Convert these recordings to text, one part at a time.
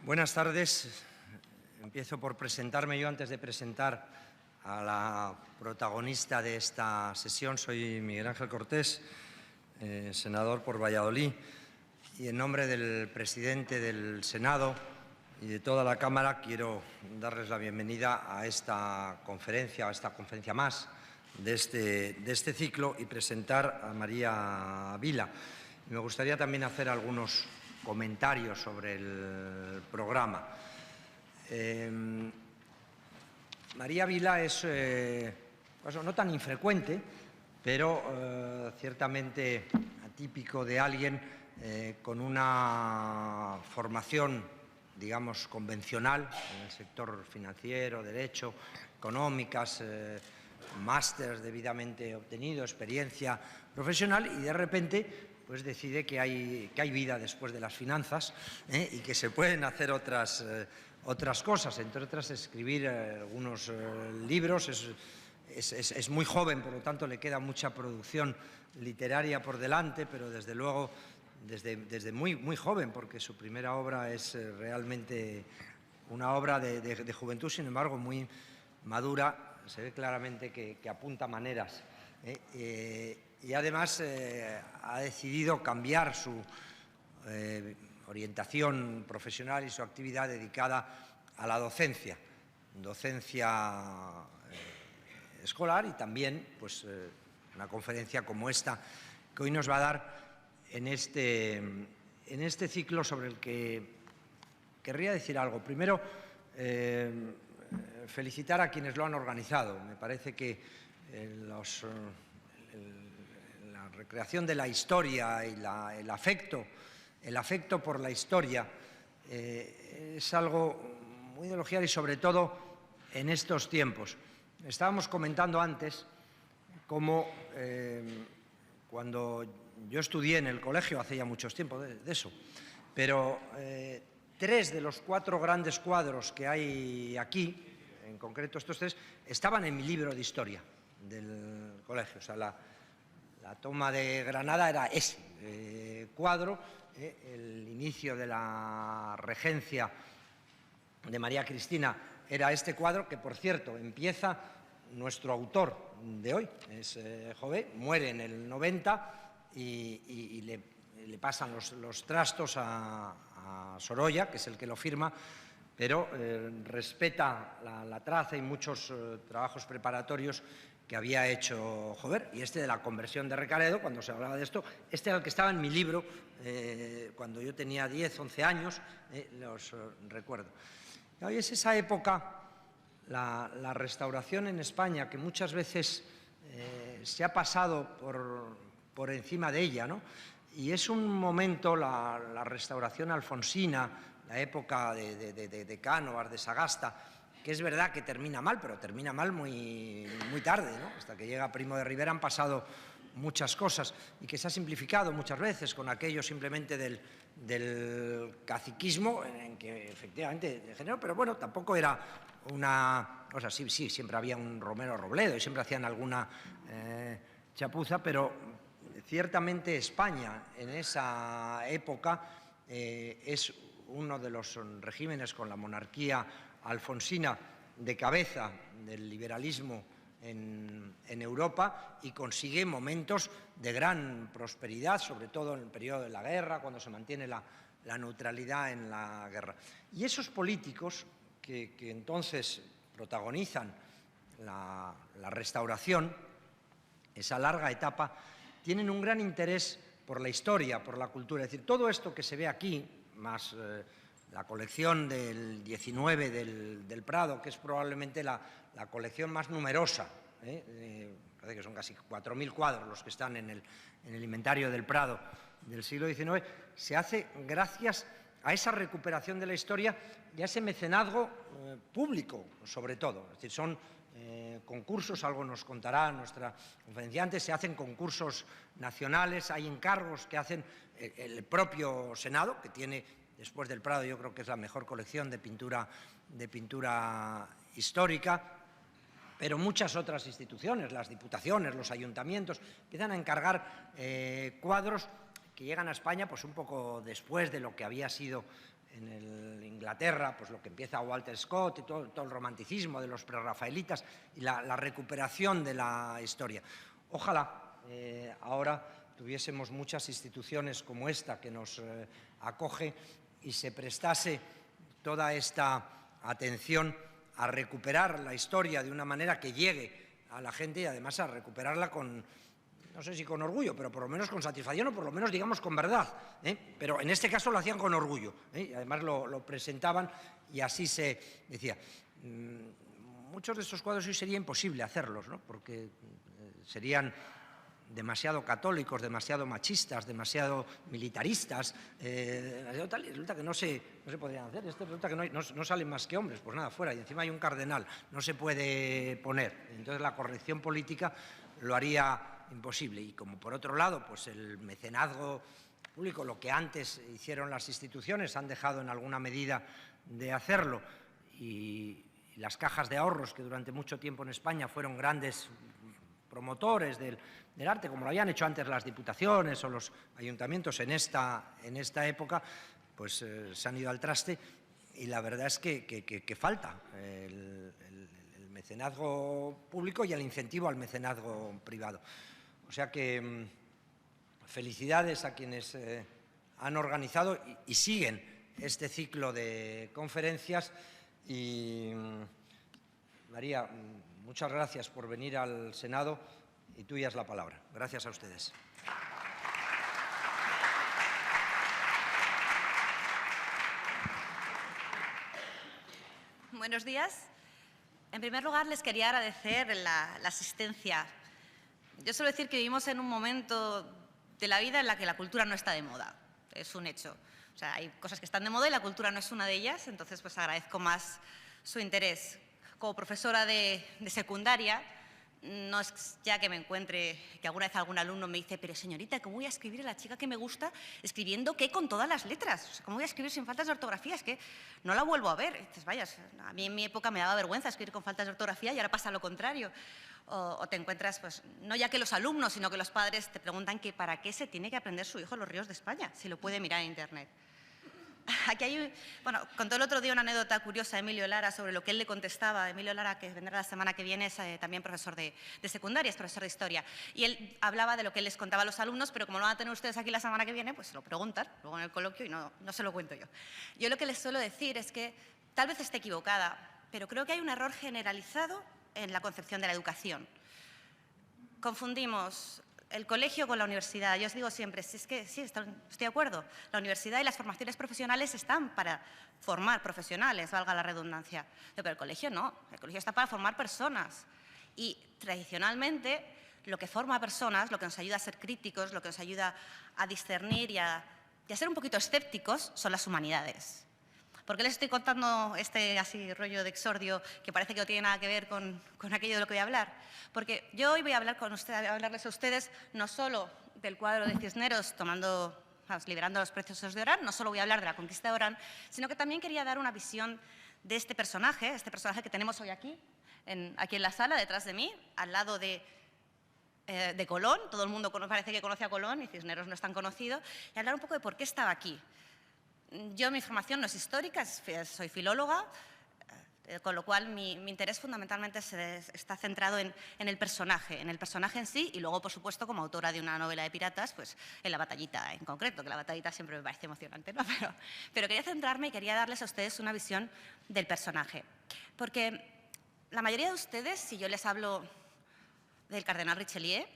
Buenas tardes. Empiezo por presentarme yo antes de presentar a la protagonista de esta sesión. Soy Miguel Ángel Cortés, senador por Valladolid, y en nombre del presidente del Senado y de toda la Cámara quiero darles la bienvenida a esta conferencia más de este ciclo y presentar a María Vila. Me gustaría también hacer algunos comentarios sobre el programa. María Vila es no tan infrecuente, pero ciertamente atípico de alguien con una formación, digamos, convencional en el sector financiero, derecho, económicas, másters debidamente obtenido, experiencia profesional, y de repente pues decide que hay vida después de las finanzas y que se pueden hacer otras cosas, entre otras escribir algunos libros. Es muy joven, por lo tanto le queda mucha producción literaria por delante, pero desde luego desde muy joven, porque su primera obra es realmente una obra de juventud, sin embargo muy madura. Se ve claramente que apunta maneras y además ha decidido cambiar su orientación profesional y su actividad dedicada a la docencia escolar, y también pues una conferencia como esta que hoy nos va a dar en este ciclo, sobre el que querría decir algo. Primero, felicitar a quienes lo han organizado. Me parece que la recreación de la historia y el afecto por la historia es algo muy de elogiar, y sobre todo en estos tiempos. Estábamos comentando antes cómo cuando yo estudié en el colegio, hace ya mucho tiempo de eso, pero 3 de los 4 grandes cuadros que hay aquí, en concreto estos 3, estaban en mi libro de historia del colegio. O sea, la toma de Granada era ese cuadro, el inicio de la regencia de María Cristina era este cuadro, que por cierto empieza nuestro autor de hoy, es Jové, muere en el 90 y le pasan los trastos a Sorolla, que es el que lo firma, pero respeta la traza y muchos trabajos preparatorios que había hecho Jover. Y este de la conversión de Recaredo, cuando se hablaba de esto, este era el que estaba en mi libro cuando yo tenía 10, 11 años, los recuerdo. Y hoy es esa época, la restauración en España, que muchas veces se ha pasado por encima de ella, ¿no? Y es un momento, la restauración alfonsina, la época de Cánovas, de Sagasta, que es verdad que termina mal, pero termina mal muy tarde, ¿no? Hasta que llega Primo de Rivera han pasado muchas cosas, y que se ha simplificado muchas veces con aquello simplemente del caciquismo, en que efectivamente de género, pero bueno, tampoco era una... O sea, sí, siempre había un Romero Robledo y siempre hacían alguna chapuza, pero ciertamente España en esa época es uno de los regímenes con la monarquía alfonsina de cabeza del liberalismo en Europa, y consigue momentos de gran prosperidad, sobre todo en el periodo de la guerra, cuando se mantiene la neutralidad en la guerra. Y esos políticos que entonces protagonizan la restauración, esa larga etapa, tienen un gran interés por la historia, por la cultura. Es decir, todo esto que se ve aquí, más la colección del 19 del Prado, que es probablemente la colección más numerosa, parece que son casi 4.000 cuadros los que están en el inventario del Prado del siglo XIX, se hace gracias a esa recuperación de la historia y a ese mecenazgo público, sobre todo. Es decir, son concursos, algo nos contará nuestra conferenciante, se hacen concursos nacionales, hay encargos que hacen el propio Senado, que tiene, después del Prado, yo creo que es la mejor colección de pintura histórica, pero muchas otras instituciones, las diputaciones, los ayuntamientos, empiezan a encargar cuadros que llegan a España pues un poco después de lo que había sido en Inglaterra, pues lo que empieza Walter Scott y todo el romanticismo de los prerrafaelitas y la recuperación de la historia. Ojalá ahora tuviésemos muchas instituciones como esta que nos acoge y se prestase toda esta atención a recuperar la historia de una manera que llegue a la gente y además a recuperarla con, no sé si con orgullo, pero por lo menos con satisfacción o por lo menos digamos con verdad, pero en este caso lo hacían con orgullo, y además lo presentaban y así se decía. Muchos de estos cuadros hoy sería imposible hacerlos, ¿no? Porque serían demasiado católicos, demasiado machistas, demasiado militaristas, resulta que no se podrían hacer, resulta que no salen más que hombres, pues nada, fuera, y encima hay un cardenal, no se puede poner, entonces la corrección política lo haría imposible. Y como por otro lado, pues el mecenazgo público, lo que antes hicieron las instituciones, han dejado en alguna medida de hacerlo, y las cajas de ahorros, que durante mucho tiempo en España fueron grandes promotores del arte, como lo habían hecho antes las diputaciones o los ayuntamientos en esta época, pues se han ido al traste, y la verdad es que falta el mecenazgo público y el incentivo al mecenazgo privado. O sea que felicidades a quienes han organizado y siguen este ciclo de conferencias. Y María, muchas gracias por venir al Senado y tuya es la palabra. Gracias a ustedes. Buenos días. En primer lugar, les quería agradecer la asistencia. Yo suelo decir que vivimos en un momento de la vida en la que la cultura no está de moda. Es un hecho. O sea, hay cosas que están de moda y la cultura no es una de ellas, entonces pues agradezco más su interés. Como profesora de secundaria, no es ya que me encuentre, que alguna vez algún alumno me dice, pero señorita, ¿cómo voy a escribir a la chica que me gusta escribiendo qué con todas las letras? O sea, ¿cómo voy a escribir sin faltas de ortografía? Es que no la vuelvo a ver. Dices, vaya, a mí en mi época me daba vergüenza escribir con faltas de ortografía y ahora pasa lo contrario. O te encuentras, pues, no ya que los alumnos, sino que los padres te preguntan que para qué se tiene que aprender su hijo los ríos de España, si lo puede mirar en Internet. Aquí hay, bueno, contó el otro día una anécdota curiosa Emilio Lara sobre lo que él le contestaba. Emilio Lara, que vendrá la semana que viene, es también profesor de secundaria, es profesor de historia. Y él hablaba de lo que él les contaba a los alumnos, pero como lo van a tener ustedes aquí la semana que viene, pues se lo preguntan luego en el coloquio y no se lo cuento yo. Yo lo que les suelo decir es que tal vez esté equivocada, pero creo que hay un error generalizado en la concepción de la educación. Confundimos el colegio con la universidad. Yo os digo siempre, si es que sí, estoy de acuerdo, la universidad y las formaciones profesionales están para formar profesionales, valga la redundancia, pero el colegio no, el colegio está para formar personas. Y tradicionalmente lo que forma a personas, lo que nos ayuda a ser críticos, lo que nos ayuda a discernir y a ser un poquito escépticos son las humanidades. ¿Por qué les estoy contando este así rollo de exordio que parece que no tiene nada que ver con aquello de lo que voy a hablar? Porque yo hoy voy a hablarles a ustedes no solo del cuadro de Cisneros liberando los preciosos de Orán, no solo voy a hablar de la conquista de Orán, sino que también quería dar una visión de este personaje que tenemos hoy aquí en la sala, detrás de mí, al lado de Colón. Todo el mundo parece que conoce a Colón y Cisneros no es tan conocido, y hablar un poco de por qué estaba aquí. Yo, mi formación no es histórica, soy filóloga, con lo cual mi interés fundamentalmente está centrado en el personaje en sí, y luego, por supuesto, como autora de una novela de piratas, pues en la batallita en concreto, que la batallita siempre me parece emocionante, ¿no? Pero quería centrarme y quería darles a ustedes una visión del personaje. Porque la mayoría de ustedes, si yo les hablo del cardenal Richelieu,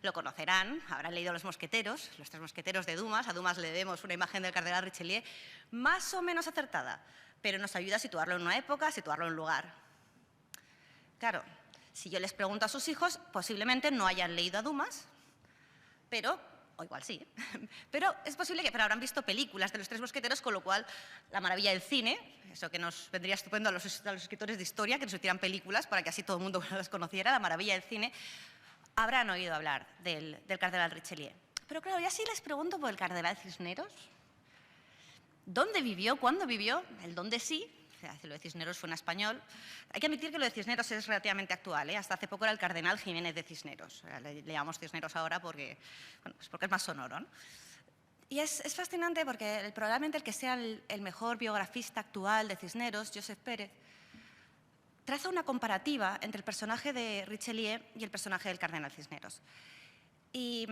lo conocerán, habrán leído Los Mosqueteros, los tres mosqueteros de Dumas. A Dumas le debemos una imagen del cardenal Richelieu más o menos acertada, pero nos ayuda a situarlo en una época, a situarlo en un lugar. Claro, si yo les pregunto a sus hijos, posiblemente no hayan leído a Dumas, o igual sí, pero es posible que habrán visto películas de los tres mosqueteros, con lo cual la maravilla del cine, eso que nos vendría estupendo a los escritores de historia, que nos hicieran películas para que así todo el mundo las conociera, la maravilla del cine, habrán oído hablar del cardenal Richelieu. Pero claro, ya sí les pregunto por el cardenal Cisneros. ¿Dónde vivió? ¿Cuándo vivió? El dónde sí. O sea, lo de Cisneros fue en español. Hay que admitir que lo de Cisneros es relativamente actual, ¿eh? Hasta hace poco era el cardenal Jiménez de Cisneros. Le llamamos Cisneros ahora porque es más sonoro, ¿no? Y es fascinante porque probablemente el que sea el mejor biografista actual de Cisneros, Josep Pérez, traza una comparativa entre el personaje de Richelieu y el personaje del cardenal Cisneros. Y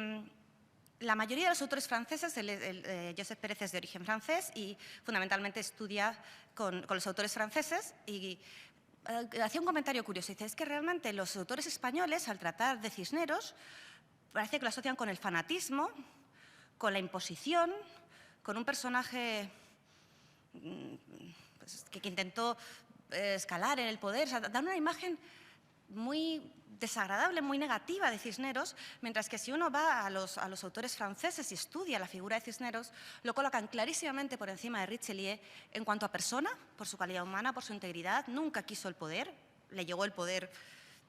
la mayoría de los autores franceses, Josep Pérez es de origen francés y fundamentalmente estudia con los autores franceses y hacía un comentario curioso. Dice, es que realmente los autores españoles, al tratar de Cisneros, parece que lo asocian con el fanatismo, con la imposición, con un personaje pues, que intentó escalar en el poder. O sea, dan una imagen muy desagradable, muy negativa de Cisneros, mientras que si uno va a los autores franceses y estudia la figura de Cisneros, lo colocan clarísimamente por encima de Richelieu en cuanto a persona, por su calidad humana, por su integridad. Nunca quiso el poder, le llegó el poder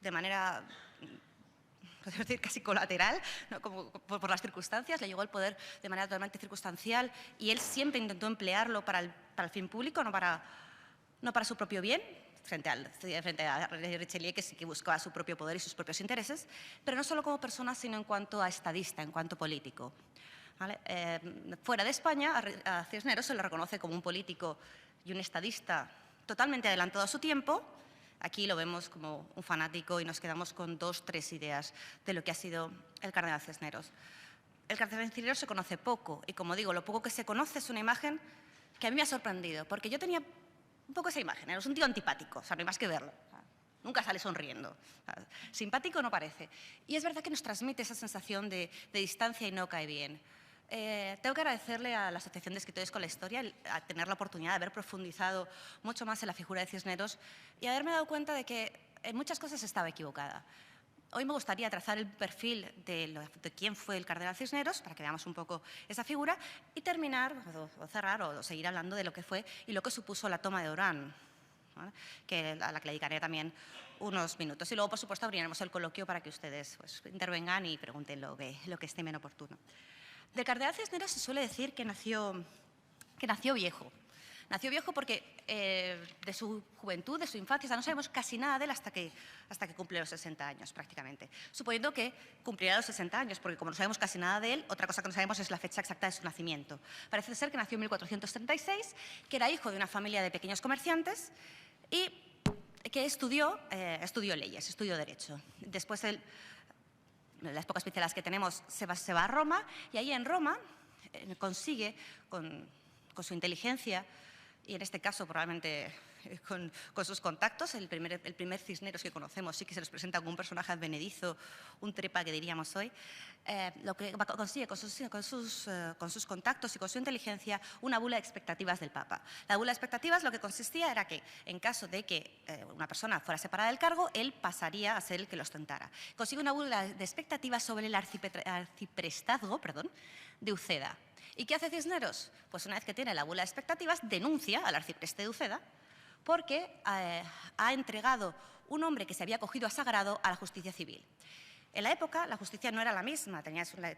de manera, podemos decir, casi colateral, ¿no? Como por las circunstancias, le llegó el poder de manera totalmente circunstancial y él siempre intentó emplearlo para el fin público, no para su propio bien, frente a Richelieu, que buscaba su propio poder y sus propios intereses, pero no solo como persona, sino en cuanto a estadista, en cuanto político. ¿Vale? Fuera de España, a Cisneros se le reconoce como un político y un estadista totalmente adelantado a su tiempo. Aquí lo vemos como un fanático y nos quedamos con 2 o 3 ideas de lo que ha sido el cardenal Cisneros. El cardenal Cisneros se conoce poco y, como digo, lo poco que se conoce es una imagen que a mí me ha sorprendido, porque yo tenía un poco esa imagen, es un tío antipático, o sea, no hay más que verlo. O sea, nunca sale sonriendo. O sea, simpático no parece. Y es verdad que nos transmite esa sensación de distancia y no cae bien. Tengo que agradecerle a la Asociación de Escritores con la Historia a tener la oportunidad de haber profundizado mucho más en la figura de Cisneros y haberme dado cuenta de que en muchas cosas estaba equivocada. Hoy me gustaría trazar el perfil de quién fue el cardenal Cisneros, para que veamos un poco esa figura, y terminar, o cerrar, o seguir hablando de lo que fue y lo que supuso la toma de Orán, ¿vale? A la que le dedicaré también unos minutos. Y luego, por supuesto, abriremos el coloquio para que ustedes pues, intervengan y pregunten lo que estimen oportuno. Del cardenal Cisneros se suele decir que nació viejo. Nació viejo porque de su juventud, de su infancia, o sea, no sabemos casi nada de él hasta que cumple los 60 años prácticamente. Suponiendo que cumplirá los 60 años, porque como no sabemos casi nada de él, otra cosa que no sabemos es la fecha exacta de su nacimiento. Parece ser que nació en 1436, que era hijo de una familia de pequeños comerciantes y que estudió leyes, estudió derecho. Después las pocas pinceladas que tenemos, se va a Roma y ahí en Roma consigue, con su inteligencia, y en este caso probablemente con sus contactos, el primer Cisneros que conocemos sí que se nos presenta como un personaje advenedizo, un trepa que diríamos hoy, lo que consigue con sus contactos y con su inteligencia una bula de expectativas del Papa. La bula de expectativas lo que consistía era que en caso de que una persona fuera separada del cargo, él pasaría a ser el que lo ostentara. Consigue una bula de expectativas sobre el arciprestazgo de Uceda. ¿Y qué hace Cisneros? Pues una vez que tiene la bula de expectativas, denuncia al arcipreste de Uceda porque ha entregado un hombre que se había cogido a sagrado a la justicia civil. En la época, la justicia no era la misma.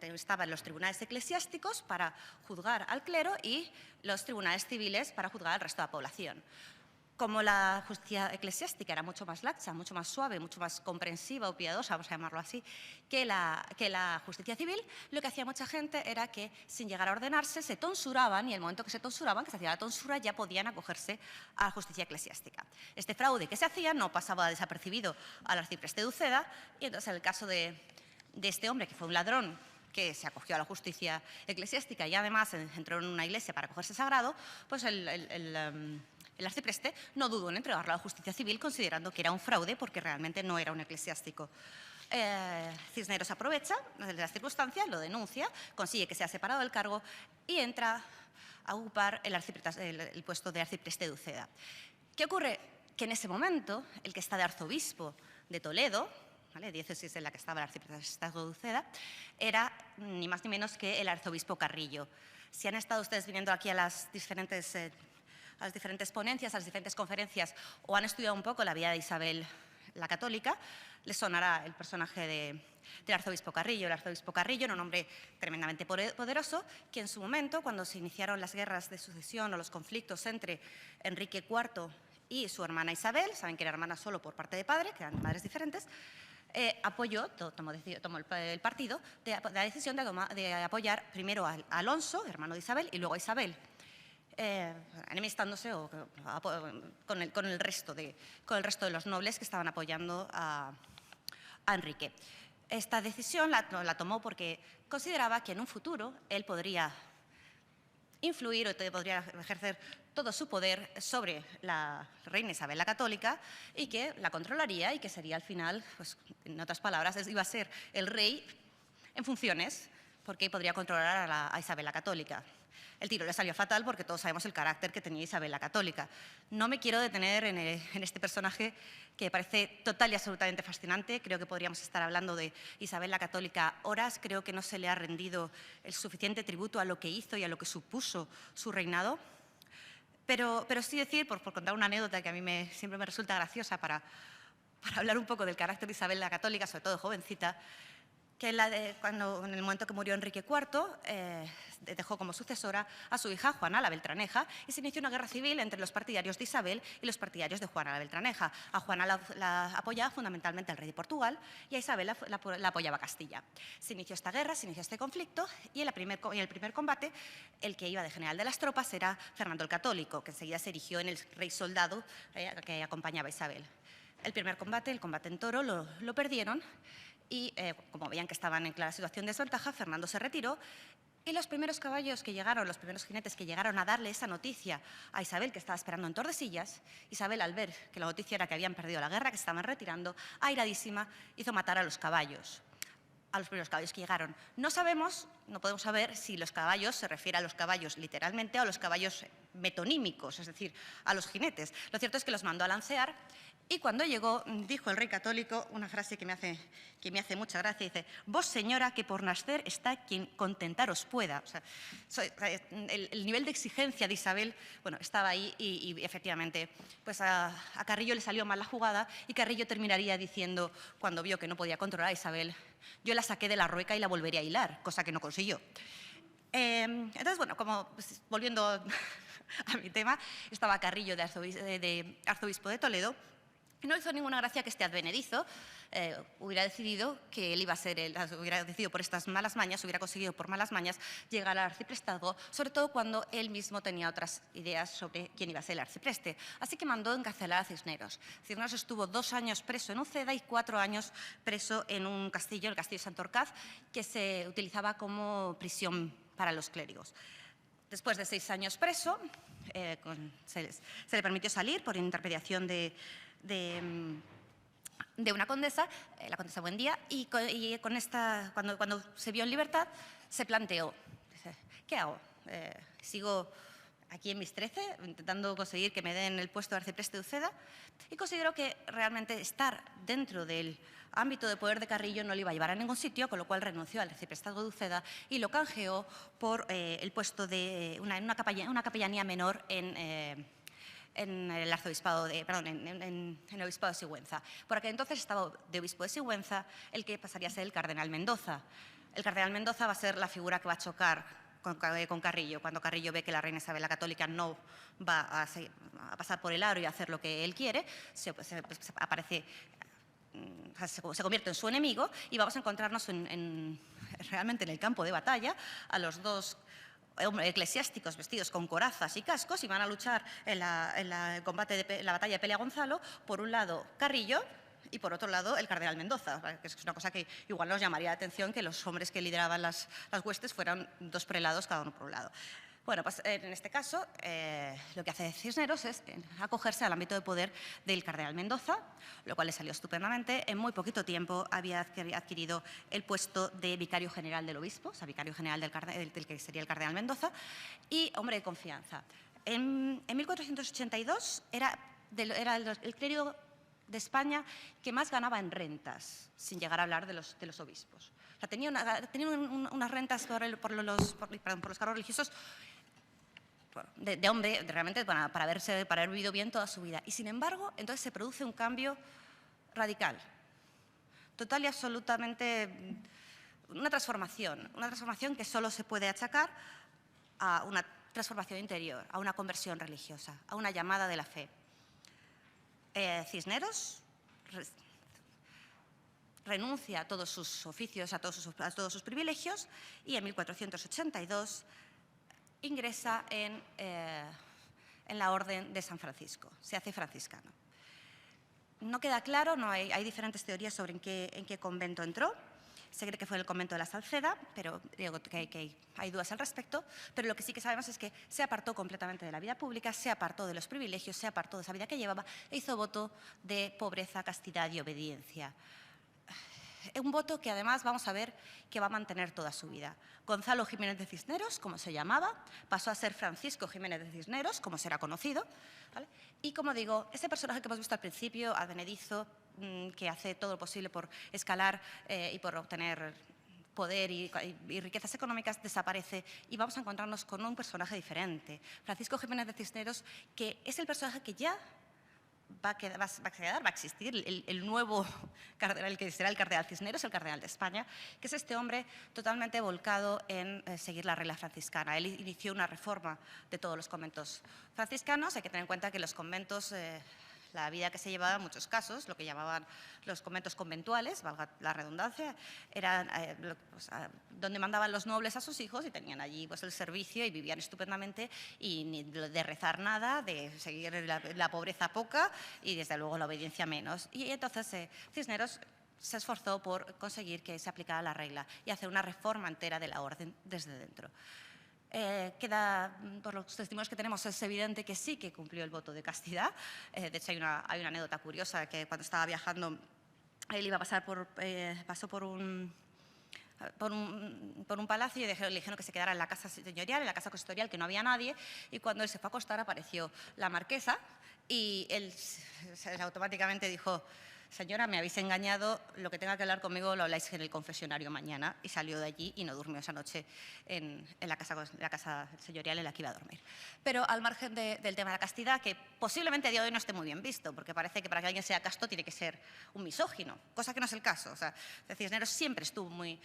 Estaban los tribunales eclesiásticos para juzgar al clero y los tribunales civiles para juzgar al resto de la población. Como la justicia eclesiástica era mucho más laxa, mucho más suave, mucho más comprensiva o piadosa, vamos a llamarlo así, que la justicia civil, lo que hacía mucha gente era que, sin llegar a ordenarse, se tonsuraban y en el momento que se tonsuraban, que se hacía la tonsura, ya podían acogerse a la justicia eclesiástica. Este fraude que se hacía no pasaba desapercibido al arcipreste de Uceda y entonces en el caso de este hombre, que fue un ladrón, que se acogió a la justicia eclesiástica y además entró en una iglesia para acogerse sagrado, pues el arcipreste no dudó en entregarlo a la justicia civil considerando que era un fraude porque realmente no era un eclesiástico. Cisneros aprovecha las circunstancias, lo denuncia, consigue que sea separado del cargo y entra a ocupar el puesto de arcipreste de Uceda. ¿Qué ocurre? Que en ese momento el que está de arzobispo de Toledo, ¿vale?, diócesis en la que estaba el arciprestazgo de Uceda, era ni más ni menos que el arzobispo Carrillo. Si han estado ustedes viniendo aquí a las diferentes ponencias, a las diferentes conferencias o han estudiado un poco la vida de Isabel la Católica, les sonará el personaje del arzobispo Carrillo. El arzobispo Carrillo era un hombre tremendamente poderoso que en su momento, cuando se iniciaron las guerras de sucesión o los conflictos entre Enrique IV y su hermana Isabel, saben que era hermana solo por parte de padre, que eran madres diferentes, tomó el partido de la decisión de apoyar primero a Alonso, hermano de Isabel, y luego a Isabel, enemistándose con el resto de los nobles que estaban apoyando a Enrique. Esta decisión la tomó porque consideraba que en un futuro él podría influir o podría ejercer todo su poder sobre la reina Isabel la Católica y que la controlaría y que sería al final, pues, en otras palabras, iba a ser el rey en funciones porque podría controlar a Isabel la Católica. El tiro le salió fatal porque todos sabemos el carácter que tenía Isabel la Católica. No me quiero detener en este personaje que parece total y absolutamente fascinante. Creo que podríamos estar hablando de Isabel la Católica horas. Creo que no se le ha rendido el suficiente tributo a lo que hizo y a lo que supuso su reinado. Pero sí decir, por contar una anécdota que a mí siempre me resulta graciosa para hablar un poco del carácter de Isabel la Católica, sobre todo jovencita, que en el momento que murió Enrique IV, dejó como sucesora a su hija Juana la Beltraneja y se inició una guerra civil entre los partidarios de Isabel y los partidarios de Juana la Beltraneja. A Juana la apoyaba fundamentalmente el rey de Portugal y a Isabel la apoyaba Castilla. Se inició esta guerra, se inició este conflicto y en el primer combate el que iba de general de las tropas era Fernando el Católico, que enseguida se erigió en el rey soldado que acompañaba a Isabel. El primer combate, el combate en Toro, lo perdieron. Y como veían que estaban en clara situación de desventaja, Fernando se retiró y los primeros caballos que llegaron, los primeros jinetes que llegaron a darle esa noticia a Isabel, que estaba esperando en Tordesillas, Isabel, al ver que la noticia era que habían perdido la guerra, que se estaban retirando, airadísima, hizo matar a los caballos. A los primeros caballos que llegaron. No sabemos, no podemos saber si los caballos se refiere a los caballos literalmente o a los caballos metonímicos, es decir, a los jinetes. Lo cierto es que los mandó a lancear y cuando llegó dijo el rey católico una frase que me hace mucha gracia, dice: «Vos, señora, que por nacer está quien contentaros pueda». O sea, el nivel de exigencia de Isabel, bueno, estaba ahí y efectivamente pues a Carrillo le salió mal la jugada y Carrillo terminaría diciendo, cuando vio que no podía controlar a Isabel: «Yo la saqué de la rueca y la volvería a hilar», cosa que no consiguió. Entonces, bueno, volviendo a mi tema, estaba Carrillo de arzobispo de Toledo. No hizo ninguna gracia que este advenedizo hubiera decidido que él iba a ser hubiera decidido por estas malas mañas, hubiera conseguido por malas mañas llegar al arciprestazgo, sobre todo cuando él mismo tenía otras ideas sobre quién iba a ser el arcipreste. Así que mandó encarcelar a Cisneros. Cisneros estuvo 2 años preso en Uceda y 4 años preso en un castillo, el castillo de Santorcaz, que se utilizaba como prisión para los clérigos. Después de 6 años preso, se le permitió salir por intermediación de una condesa, la condesa Buendía, y cuando se vio en libertad se planteó, ¿qué hago? ¿Sigo aquí en mis 13 intentando conseguir que me den el puesto de arcipreste de Uceda? Y considero que realmente estar dentro del ámbito de poder de Carrillo no le iba a llevar a ningún sitio, con lo cual renunció al arciprestazgo de Uceda y lo canjeó por el puesto de una capellanía menor en el arzobispado en el obispado de Sigüenza. Por aquel entonces estaba de obispo de Sigüenza el que pasaría a ser el cardenal Mendoza. El cardenal Mendoza va a ser la figura que va a chocar con Carrillo. Cuando Carrillo ve que la reina Isabel la Católica no va a pasar por el aro y a hacer lo que él quiere, se convierte en su enemigo y vamos a encontrarnos realmente en el campo de batalla a los dos eclesiásticos vestidos con corazas y cascos y van a luchar en la batalla de Pelea Gonzalo, por un lado Carrillo y por otro lado el cardenal Mendoza, que es una cosa que igual nos llamaría la atención, que los hombres que lideraban las huestes fueran 2 prelados cada uno por un lado. Bueno, pues en este caso lo que hace Cisneros es acogerse al ámbito de poder del cardenal Mendoza, lo cual le salió estupendamente. En muy poquito tiempo había adquirido el puesto de vicario general del obispo, o sea, vicario general del que sería el cardenal Mendoza, y hombre de confianza. En 1482 era el clérigo de España que más ganaba en rentas, sin llegar a hablar de los obispos. O sea, tenía unas rentas por los cargos religiosos de hombre, realmente para haber vivido bien toda su vida. Y sin embargo, entonces se produce un cambio radical, total y absolutamente, una transformación que solo se puede achacar a una transformación interior, a una conversión religiosa, a una llamada de la fe. Cisneros renuncia a todos sus oficios, a todos sus privilegios, y en 1482 ingresa en la Orden de San Francisco, se hace franciscano. No queda claro, hay diferentes teorías sobre en qué convento entró. Se cree que fue en el convento de la Salceda, pero digo que hay dudas al respecto. Pero lo que sí que sabemos es que se apartó completamente de la vida pública, se apartó de los privilegios, se apartó de esa vida que llevaba e hizo voto de pobreza, castidad y obediencia. Un voto que además vamos a ver que va a mantener toda su vida. Gonzalo Jiménez de Cisneros, como se llamaba, pasó a ser Francisco Jiménez de Cisneros, como será conocido, ¿vale? Y como digo, ese personaje que hemos visto al principio, advenedizo, que hace todo lo posible por escalar y por obtener poder y riquezas económicas, desaparece y vamos a encontrarnos con un personaje diferente. Francisco Jiménez de Cisneros, que es el personaje que ya va a existir el nuevo cardenal, el que será el cardenal Cisneros, el cardenal de España, que es este hombre totalmente volcado en seguir la regla franciscana. Él inició una reforma de todos los conventos franciscanos. Hay que tener en cuenta que los conventos, la vida que se llevaba en muchos casos, lo que llamaban los conventos conventuales, valga la redundancia, eran donde mandaban los nobles a sus hijos y tenían allí pues, el servicio y vivían estupendamente y ni de rezar nada, de seguir la pobreza poca y desde luego la obediencia menos. Y entonces Cisneros se esforzó por conseguir que se aplicara la regla y hacer una reforma entera de la orden desde dentro. Por los testimonios que tenemos, es evidente que sí que cumplió el voto de castidad. De hecho, hay una anécdota curiosa que cuando estaba viajando, él iba a pasar pasó por un palacio y le dijeron que se quedara en la casa señorial, en la casa consistorial, que no había nadie, y cuando él se fue a acostar apareció la marquesa y él automáticamente dijo: señora, me habéis engañado, lo que tenga que hablar conmigo lo habláis en el confesionario mañana, y salió de allí y no durmió esa noche en la casa señorial en la que iba a dormir. Pero al margen del tema de la castidad, que posiblemente a día de hoy no esté muy bien visto, porque parece que para que alguien sea casto tiene que ser un misógino, cosa que no es el caso. O sea, Cisneros siempre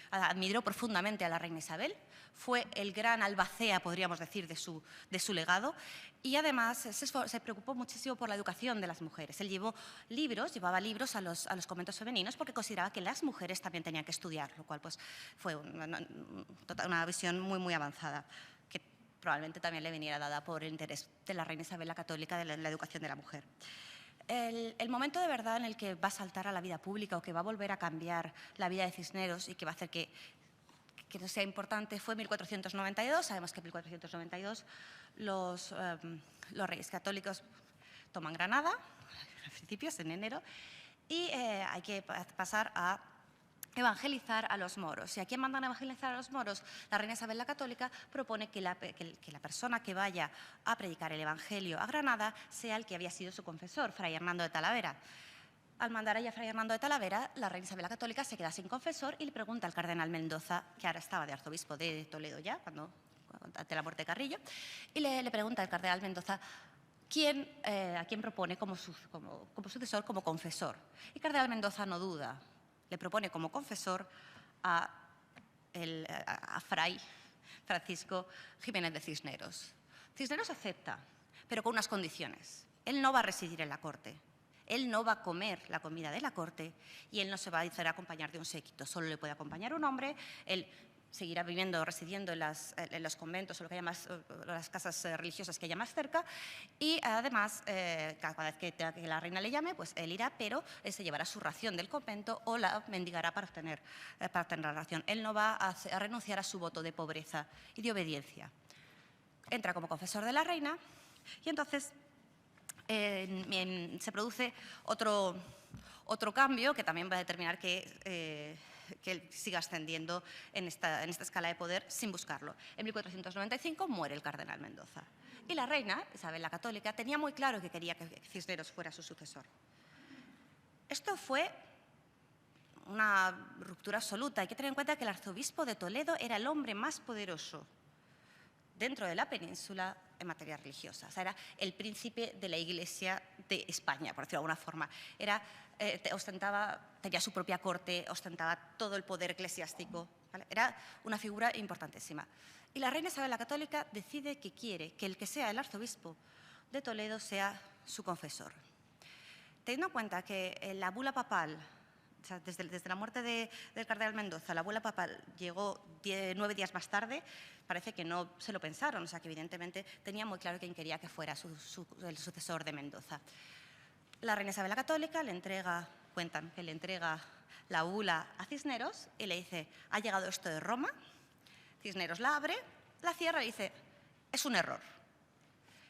admiró profundamente a la reina Isabel, fue el gran albacea, podríamos decir, de su legado, y además se preocupó muchísimo por la educación de las mujeres. Él llevaba libros a los conventos femeninos porque consideraba que las mujeres también tenían que estudiar, lo cual pues, fue una visión muy, muy avanzada, que probablemente también le viniera dada por el interés de la reina Isabel la Católica de la educación de la mujer. El momento de verdad en el que va a saltar a la vida pública o que va a volver a cambiar la vida de Cisneros y que va a hacer que no sea importante fue en 1492. Sabemos que en 1492 los reyes católicos toman Granada, a principios, en enero, y hay que pasar a evangelizar a los moros. ¿Y a quién mandan a evangelizar a los moros? La reina Isabel la Católica propone que la persona que vaya a predicar el evangelio a Granada sea el que había sido su confesor, Fray Hernando de Talavera. Al mandar allá a Fray Hernando de Talavera, la reina Isabel la Católica se queda sin confesor y le pregunta al cardenal Mendoza, que ahora estaba de arzobispo de Toledo ya, ante la muerte de Carrillo, y le pregunta al cardenal Mendoza a quién propone como sucesor, como confesor. Y cardenal Mendoza no duda, le propone como confesor a Fray Francisco Jiménez de Cisneros. Cisneros acepta, pero con unas condiciones. Él no va a residir en la corte. Él no va a comer la comida de la corte y él no se va a hacer acompañar de un séquito, solo le puede acompañar un hombre. Él seguirá residiendo en los conventos o las casas religiosas que haya más cerca y además, cada vez que la reina le llame, pues él irá, pero él se llevará su ración del convento o la mendigará para obtener la ración. Él no va a renunciar a su voto de pobreza y de obediencia. Entra como confesor de la reina y entonces se produce otro cambio que también va a determinar que él siga ascendiendo en esta escala de poder sin buscarlo. En 1495 muere el cardenal Mendoza y la reina, Isabel la Católica, tenía muy claro que quería que Cisneros fuera su sucesor. Esto fue una ruptura absoluta. Hay que tener en cuenta que el arzobispo de Toledo era el hombre más poderoso dentro de la península en materia religiosa. O sea, era el príncipe de la Iglesia de España, por decirlo de alguna forma. Tenía su propia corte, ostentaba todo el poder eclesiástico, ¿vale? Era una figura importantísima. Y la reina Isabel la Católica decide que quiere que el que sea el arzobispo de Toledo sea su confesor. Teniendo en cuenta que la bula papal O sea, desde la muerte del cardenal Mendoza, la abuela papal llegó 9 días más tarde, parece que no se lo pensaron, o sea, que evidentemente tenía muy claro quién quería que fuera el sucesor de Mendoza. La reina Isabel la Católica cuentan que le entrega la bula a Cisneros y le dice, ha llegado esto de Roma. Cisneros la abre, la cierra y dice, es un error.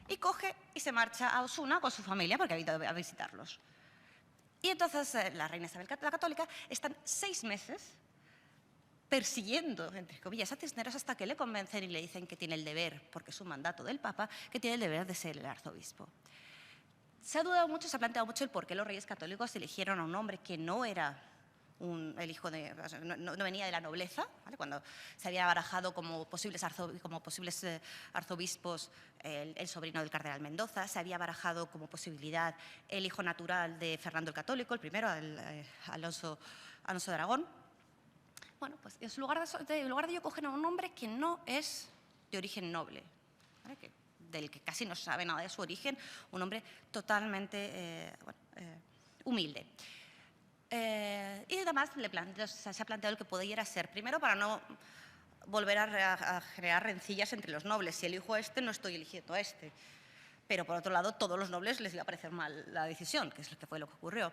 Y coge y se marcha a Osuna con su familia porque ha ido a visitarlos. Y entonces la reina Isabel la Católica están 6 meses persiguiendo, entre comillas, a Cisneros hasta que le convencen y le dicen que tiene el deber, porque es un mandato del Papa, que tiene el deber de ser el arzobispo. Se ha dudado mucho, se ha planteado mucho el por qué los reyes católicos eligieron a un hombre que no era el hijo de, no venía de la nobleza, ¿vale? Cuando se había barajado como posibles arzobispos el sobrino del cardenal Mendoza, se había barajado como posibilidad el hijo natural de Fernando el Católico, el primero, Alonso de Aragón. Bueno, pues en lugar de ello cogen a un hombre que no es de origen noble, ¿vale? Del que casi no se sabe nada de su origen, un hombre totalmente humilde. Y además se ha planteado el que pudiera ser, primero para no volver a generar rencillas entre los nobles. Si elijo a este, no estoy eligiendo a este. Pero por otro lado, todos los nobles les iba a parecer mal la decisión, que es lo que fue lo que ocurrió.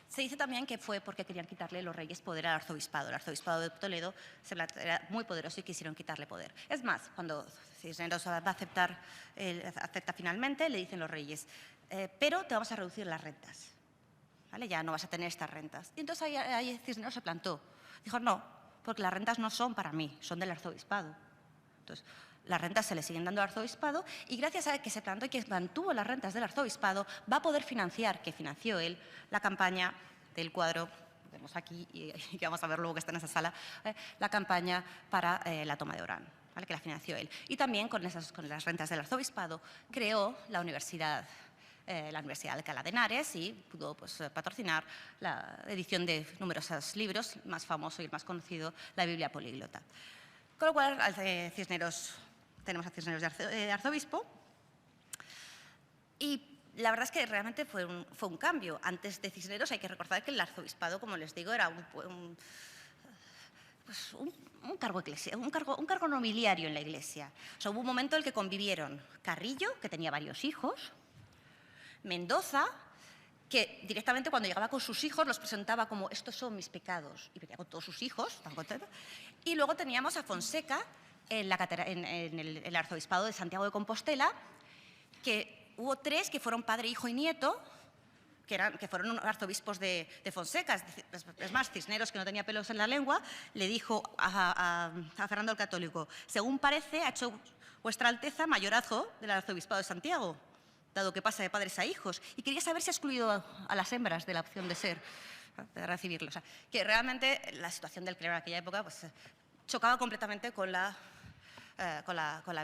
Se dice también que fue porque querían quitarle los reyes poder al arzobispado. El arzobispado de Toledo era muy poderoso y quisieron quitarle poder. Es más, cuando Cisneros va a acepta finalmente, le dicen los reyes, pero te vamos a reducir las rentas. ¿Vale? Ya no vas a tener estas rentas. Y entonces ahí Cisneros se plantó. Dijo, no, porque las rentas no son para mí, son del arzobispado. Entonces, las rentas se le siguen dando al arzobispado y gracias a que se plantó y que mantuvo las rentas del arzobispado, va a poder financiar, que financió él, la campaña del cuadro, vemos aquí y que vamos a ver luego que está en esa sala, la campaña para la toma de Orán, ¿vale? Que la financió él. Y también con las rentas del arzobispado creó la Universidad de Alcalá de Henares y pudo patrocinar la edición de numerosos libros, el más famoso y el más conocido, la Biblia Políglota. Con lo cual, tenemos a Cisneros de arzobispo y la verdad es que realmente fue un cambio. Antes de Cisneros hay que recordar que el arzobispado, como les digo, era un cargo nobiliario en la Iglesia. O sea, hubo un momento en el que convivieron Carrillo, que tenía varios hijos, Mendoza, que directamente cuando llegaba con sus hijos los presentaba como estos son mis pecados, y venía con todos sus hijos, tan contento. Y luego teníamos a Fonseca en el arzobispado de Santiago de Compostela, que hubo 3 que fueron padre, hijo y nieto, que fueron arzobispos de Fonseca. Es más, Cisneros, que no tenía pelos en la lengua, le dijo a Fernando el Católico, según parece, ha hecho vuestra Alteza mayorazgo del arzobispado de Santiago, dado que pasa de padres a hijos, y quería saber si ha excluido a las hembras de la opción de recibirlo. O sea, que realmente la situación del clero en aquella época chocaba completamente con la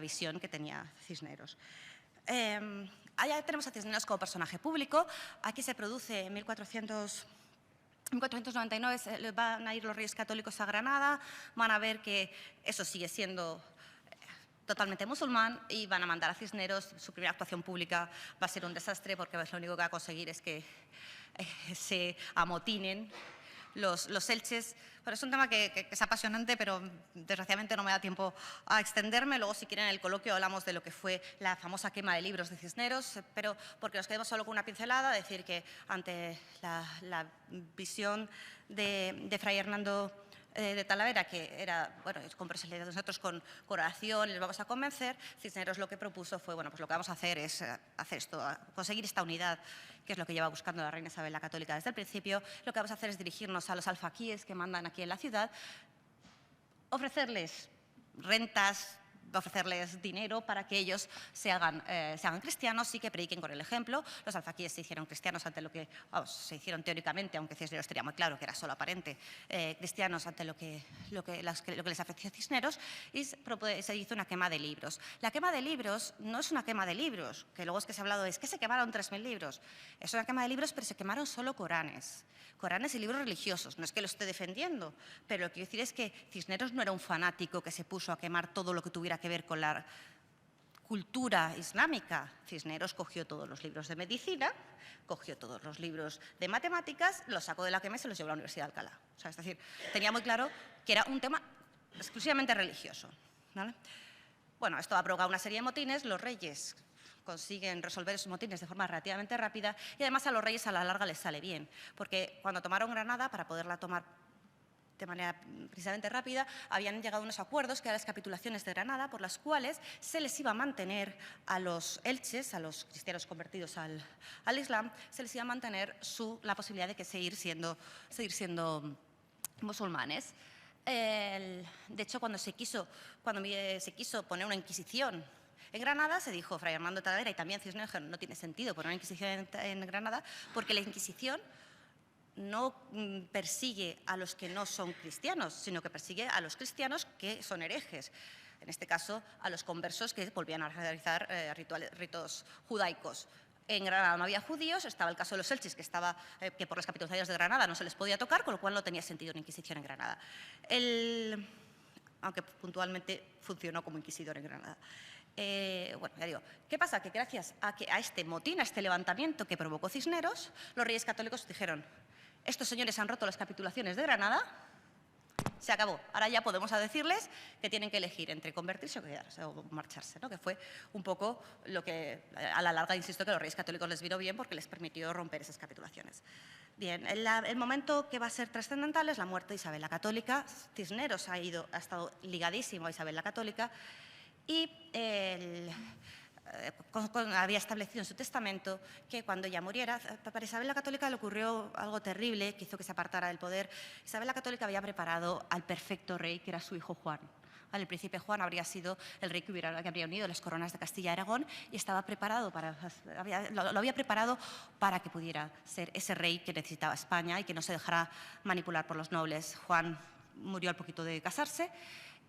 visión que tenía Cisneros. Allá tenemos a Cisneros como personaje público. Aquí se produce en 1499, van a ir los Reyes Católicos a Granada, van a ver que eso sigue siendo totalmente musulmán y van a mandar a Cisneros. Su primera actuación pública va a ser un desastre porque lo único que va a conseguir es que se amotinen los elches. Bueno, es un tema que es apasionante, pero desgraciadamente no me da tiempo a extenderme. Luego, si quieren, en el coloquio hablamos de lo que fue la famosa quema de libros de Cisneros, pero porque nos quedemos solo con una pincelada, decir que ante la visión de Fray Hernando de Talavera, que era, bueno, nosotros con oración les vamos a convencer, Cisneros lo que propuso fue, bueno, pues lo que vamos a hacer es hacer esto, conseguir esta unidad, que es lo que lleva buscando la reina Isabel la Católica desde el principio. Lo que vamos a hacer es dirigirnos a los alfaquíes que mandan aquí en la ciudad, ofrecerles rentas, ofrecerles dinero para que ellos se hagan cristianos y que prediquen con el ejemplo. Los alfaquíes se hicieron cristianos ante lo que, se hicieron teóricamente, aunque Cisneros tenía muy claro que era solo aparente, cristianos ante lo que les afectó a Cisneros, y se hizo una quema de libros. La quema de libros no es una quema de libros, que luego es que se ha hablado, es que se quemaron 3.000 libros. Es una quema de libros, pero se quemaron solo Coranes y libros religiosos. No es que lo esté defendiendo, pero lo que quiero decir es que Cisneros no era un fanático que se puso a quemar todo lo que tuviera que ver con cultura islámica. Cisneros cogió todos los libros de medicina, cogió todos los libros de matemáticas, los sacó de la quema y se los llevó a la Universidad de Alcalá. O sea, es decir, tenía muy claro que era un tema exclusivamente religioso, ¿vale? Bueno, esto ha provocado una serie de motines, los reyes consiguen resolver esos motines de forma relativamente rápida y además a los reyes a la larga les sale bien, porque cuando tomaron Granada, para poderla tomar de manera precisamente rápida, habían llegado a unos acuerdos, que eran las capitulaciones de Granada, por las cuales se les iba a mantener a los elches, a los cristianos convertidos al Islam, se les iba a mantener la posibilidad de seguir siendo musulmanes. De hecho, cuando se quiso poner una inquisición en Granada, se dijo, Fray Armando de Talavera y también Cisneros, que no tiene sentido poner una inquisición en Granada, porque la Inquisición no persigue a los que no son cristianos, sino que persigue a los cristianos que son herejes. En este caso, a los conversos que volvían a realizar ritos judaicos. En Granada no había judíos, estaba el caso de los elches, que por las capitulaciones de Granada no se les podía tocar, con lo cual no tenía sentido una inquisición en Granada. Aunque puntualmente funcionó como inquisidor en Granada. Bueno, ya digo, ¿qué pasa? Que gracias a este motín, a este levantamiento que provocó Cisneros, los reyes católicos dijeron: estos señores han roto las capitulaciones de Granada, se acabó. Ahora ya podemos decirles que tienen que elegir entre convertirse o quedarse o marcharse, ¿no? Que fue un poco lo que, a la larga, insisto, que a los reyes católicos les vino bien porque les permitió romper esas capitulaciones. Bien, el momento que va a ser trascendental es la muerte de Isabel la Católica. Cisneros ha estado ligadísimo a Isabel la Católica y había establecido en su testamento que cuando ella muriera, para Isabel la Católica le ocurrió algo terrible que hizo que se apartara del poder. Isabel la Católica había preparado al perfecto rey, que era su hijo Juan. El príncipe Juan habría sido el rey que habría unido las coronas de Castilla y Aragón y estaba preparado lo había preparado para que pudiera ser ese rey que necesitaba España y que no se dejara manipular por los nobles. Juan murió al poquito de casarse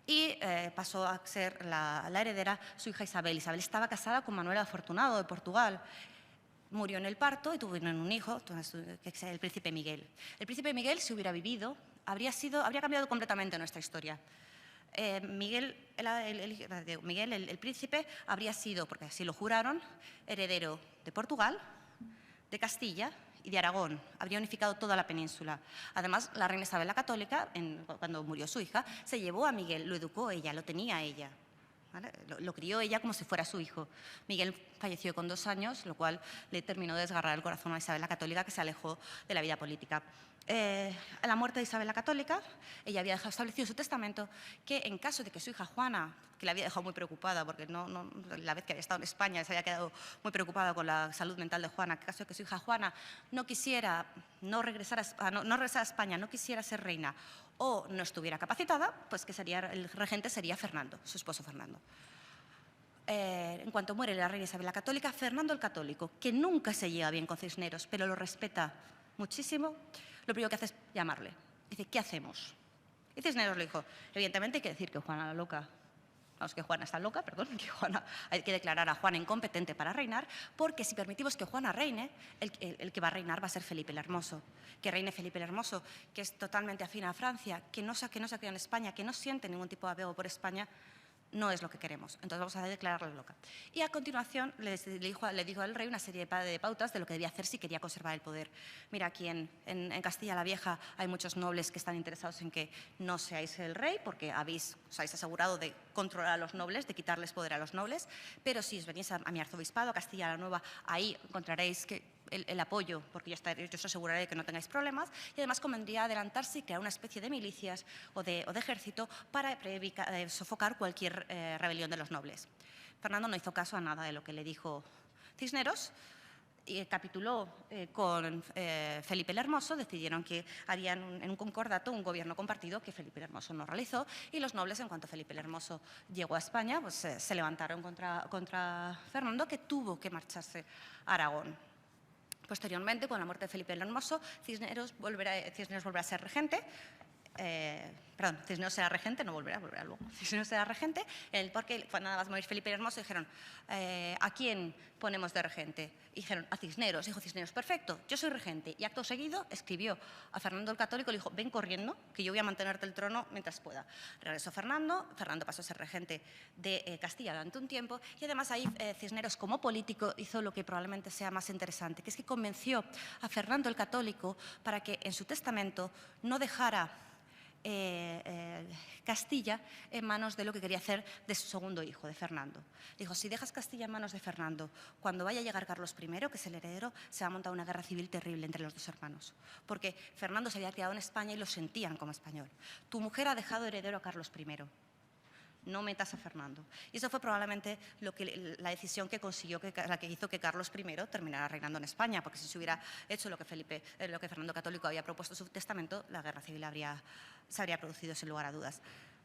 y pasó a ser la heredera su hija Isabel. Isabel estaba casada con Manuel Afortunado de Portugal. Murió en el parto y tuvieron un hijo, que es el príncipe Miguel. El príncipe Miguel, si hubiera vivido, habría cambiado completamente nuestra historia. Miguel, el príncipe, habría sido, porque así lo juraron, heredero de Portugal, de Castilla y de Aragón. Habría unificado toda la península. Además, la reina Isabel la Católica, cuando murió su hija, se llevó a Miguel, lo educó ella, lo tenía ella. ¿Vale? Lo crió ella como si fuera su hijo. Miguel falleció con 2 años, lo cual le terminó de desgarrar el corazón a Isabel la Católica, que se alejó de la vida política. A la muerte de Isabel la Católica, ella había dejado establecido en su testamento que en caso de que su hija Juana, que la había dejado muy preocupada, porque la vez que había estado en España se había quedado muy preocupada con la salud mental de Juana, en caso de que su hija Juana no regresara a España, no quisiera ser reina o no estuviera capacitada, pues que el regente sería Fernando, su esposo Fernando. En cuanto muere la reina Isabel la Católica, Fernando el Católico, que nunca se lleva bien con Cisneros, pero lo respeta muchísimo, lo primero que hace es llamarle. Dice, ¿qué hacemos? Y Cisneros le dijo, evidentemente hay que decir que Juana la loca, que Juana está loca, perdón, que hay que declarar a Juana incompetente para reinar, porque si permitimos que Juana reine, el que va a reinar va a ser Felipe el Hermoso. Que reine Felipe el Hermoso, que es totalmente afín a Francia, que no se ha criado en España, que no siente ningún tipo de apego por España, no es lo que queremos. Entonces vamos a declararla loca. Y a continuación le dijo al rey una serie de pautas de lo que debía hacer si quería conservar el poder. Mira, aquí en Castilla la Vieja hay muchos nobles que están interesados en que no seáis el rey, porque os habéis asegurado de controlar a los nobles, de quitarles poder a los nobles, pero si os venís a mi arzobispado, a Castilla la Nueva, ahí encontraréis el apoyo, porque yo os aseguraré de que no tengáis problemas, y además convendría adelantarse y crear una especie de milicias o de ejército para sofocar cualquier rebelión de los nobles. Fernando no hizo caso a nada de lo que le dijo Cisneros y capituló con Felipe el Hermoso. Decidieron que harían en un concordato un gobierno compartido que Felipe el Hermoso no realizó, y los nobles, en cuanto Felipe el Hermoso llegó a España, pues se levantaron contra Fernando, que tuvo que marcharse a Aragón. Posteriormente, con la muerte de Felipe el Hermoso, Cisneros volverá a ser regente. perdón, Cisneros era regente, no volverá luego. Cisneros era regente, porque nada más morir Felipe el Hermoso dijeron, ¿a quién ponemos de regente? Y dijeron, a Cisneros. Dijo Cisneros, perfecto, yo soy regente. Y acto seguido escribió a Fernando el Católico, le dijo, ven corriendo, que yo voy a mantenerte el trono mientras pueda. Regresó Fernando pasó a ser regente de Castilla durante un tiempo, y además ahí Cisneros, como político, hizo lo que probablemente sea más interesante, que es que convenció a Fernando el Católico para que en su testamento no dejara Castilla en manos de lo que quería hacer de su segundo hijo, de Fernando. Dijo, si dejas Castilla en manos de Fernando, cuando vaya a llegar Carlos I, que es el heredero, se va a montar una guerra civil terrible entre los dos hermanos. Porque Fernando se había criado en España y lo sentían como español. Tu mujer ha dejado heredero a Carlos I. No metas a Fernando. Y eso fue probablemente la decisión que consiguió, la que hizo que Carlos I terminara reinando en España, porque si se hubiera hecho lo que Fernando Católico había propuesto en su testamento, la guerra civil se habría producido sin lugar a dudas.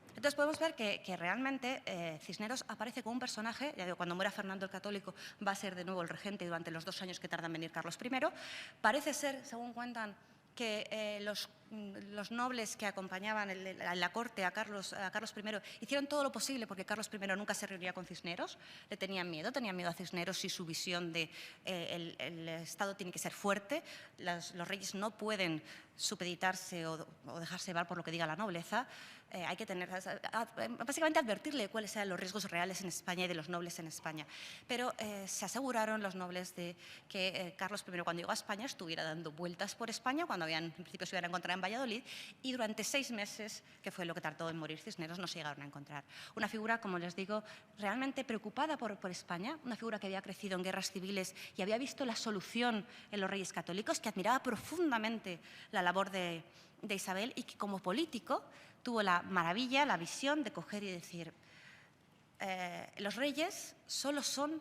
Entonces podemos ver que realmente Cisneros aparece como un personaje, ya digo, cuando muera Fernando el Católico va a ser de nuevo el regente durante los 2 años que tarda en venir Carlos I. Parece ser, según cuentan, que los nobles que acompañaban a la corte a Carlos I hicieron todo lo posible porque Carlos I nunca se reunía con Cisneros, le tenían miedo a Cisneros y su visión de el Estado tiene que ser fuerte, los reyes no pueden supeditarse o dejarse llevar por lo que diga la nobleza. Hay que básicamente advertirle cuáles eran los riesgos reales en España y de los nobles en España. Pero se aseguraron los nobles de que Carlos I, cuando llegó a España, estuviera dando vueltas por España, cuando en principio se iban a encontrar en Valladolid, y durante 6 meses, que fue lo que tardó en morir Cisneros, no se llegaron a encontrar. Una figura, como les digo, realmente preocupada por España, una figura que había crecido en guerras civiles y había visto la solución en los reyes católicos, que admiraba profundamente la labor de Isabel y que como político tuvo la maravilla, la visión de coger y decir, los reyes solo son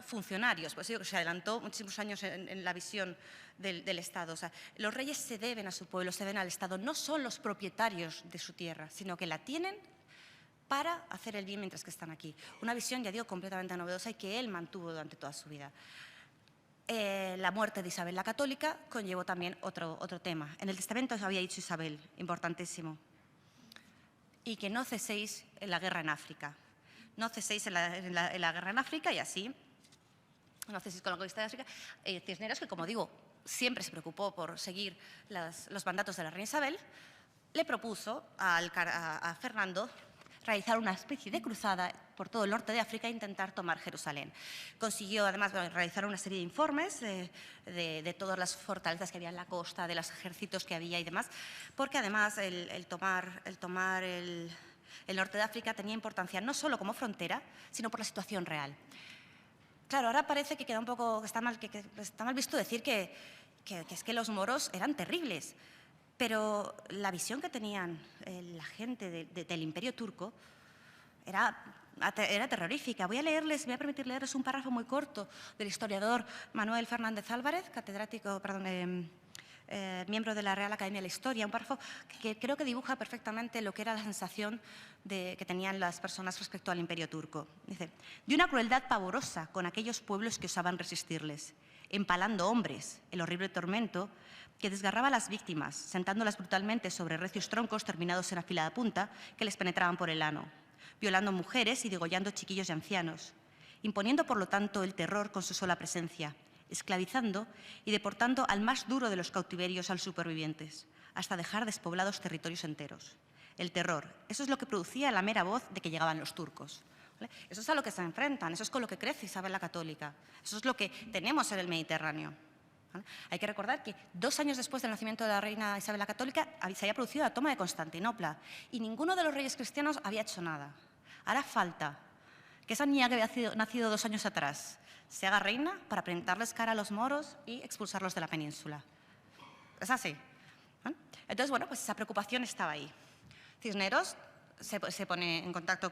funcionarios, pues se adelantó muchísimos años en la visión del Estado. O sea, los reyes se deben a su pueblo, se deben al Estado, no son los propietarios de su tierra, sino que la tienen para hacer el bien mientras que están aquí. Una visión, ya digo, completamente novedosa y que él mantuvo durante toda su vida. La muerte de Isabel la Católica conllevó también otro tema. En el testamento os había dicho Isabel, importantísimo, y que no ceséis en la guerra en África. No ceséis en la guerra en África y así, no ceséis con la conquista de África. Cisneros, que como digo, siempre se preocupó por seguir los mandatos de la reina Isabel, le propuso a Fernando realizar una especie de cruzada por todo el norte de África e intentar tomar Jerusalén. Consiguió además realizar una serie de informes de todas las fortalezas que había en la costa, de los ejércitos que había y demás, porque además el tomar el norte de África tenía importancia no solo como frontera, sino por la situación real. Claro, ahora parece que queda un poco, está mal visto decir que es que los moros eran terribles. Pero la visión que tenían la gente del Imperio turco era terrorífica. Voy a permitir leerles un párrafo muy corto del historiador Manuel Fernández Álvarez, miembro de la Real Academia de la Historia, un párrafo que creo que dibuja perfectamente lo que era la sensación que tenían las personas respecto al Imperio turco. Dice, de una crueldad pavorosa con aquellos pueblos que osaban resistirles, empalando hombres, el horrible tormento que desgarraba a las víctimas, sentándolas brutalmente sobre recios troncos terminados en afilada punta que les penetraban por el ano, violando mujeres y degollando chiquillos y ancianos, imponiendo por lo tanto el terror con su sola presencia, esclavizando y deportando al más duro de los cautiverios a los supervivientes, hasta dejar despoblados territorios enteros. El terror, eso es lo que producía la mera voz de que llegaban los turcos. ¿Vale? Eso es a lo que se enfrentan, eso es con lo que crece Isabel la Católica, eso es lo que tenemos en el Mediterráneo. ¿Vale? Hay que recordar que 2 años después del nacimiento de la reina Isabel la Católica se había producido la toma de Constantinopla y ninguno de los reyes cristianos había hecho nada. Hará falta que esa niña que había nacido 2 años atrás se haga reina para plantarles cara a los moros y expulsarlos de la península. Es así. ¿Vale? Entonces, bueno, pues esa preocupación estaba ahí. Cisneros se pone en contacto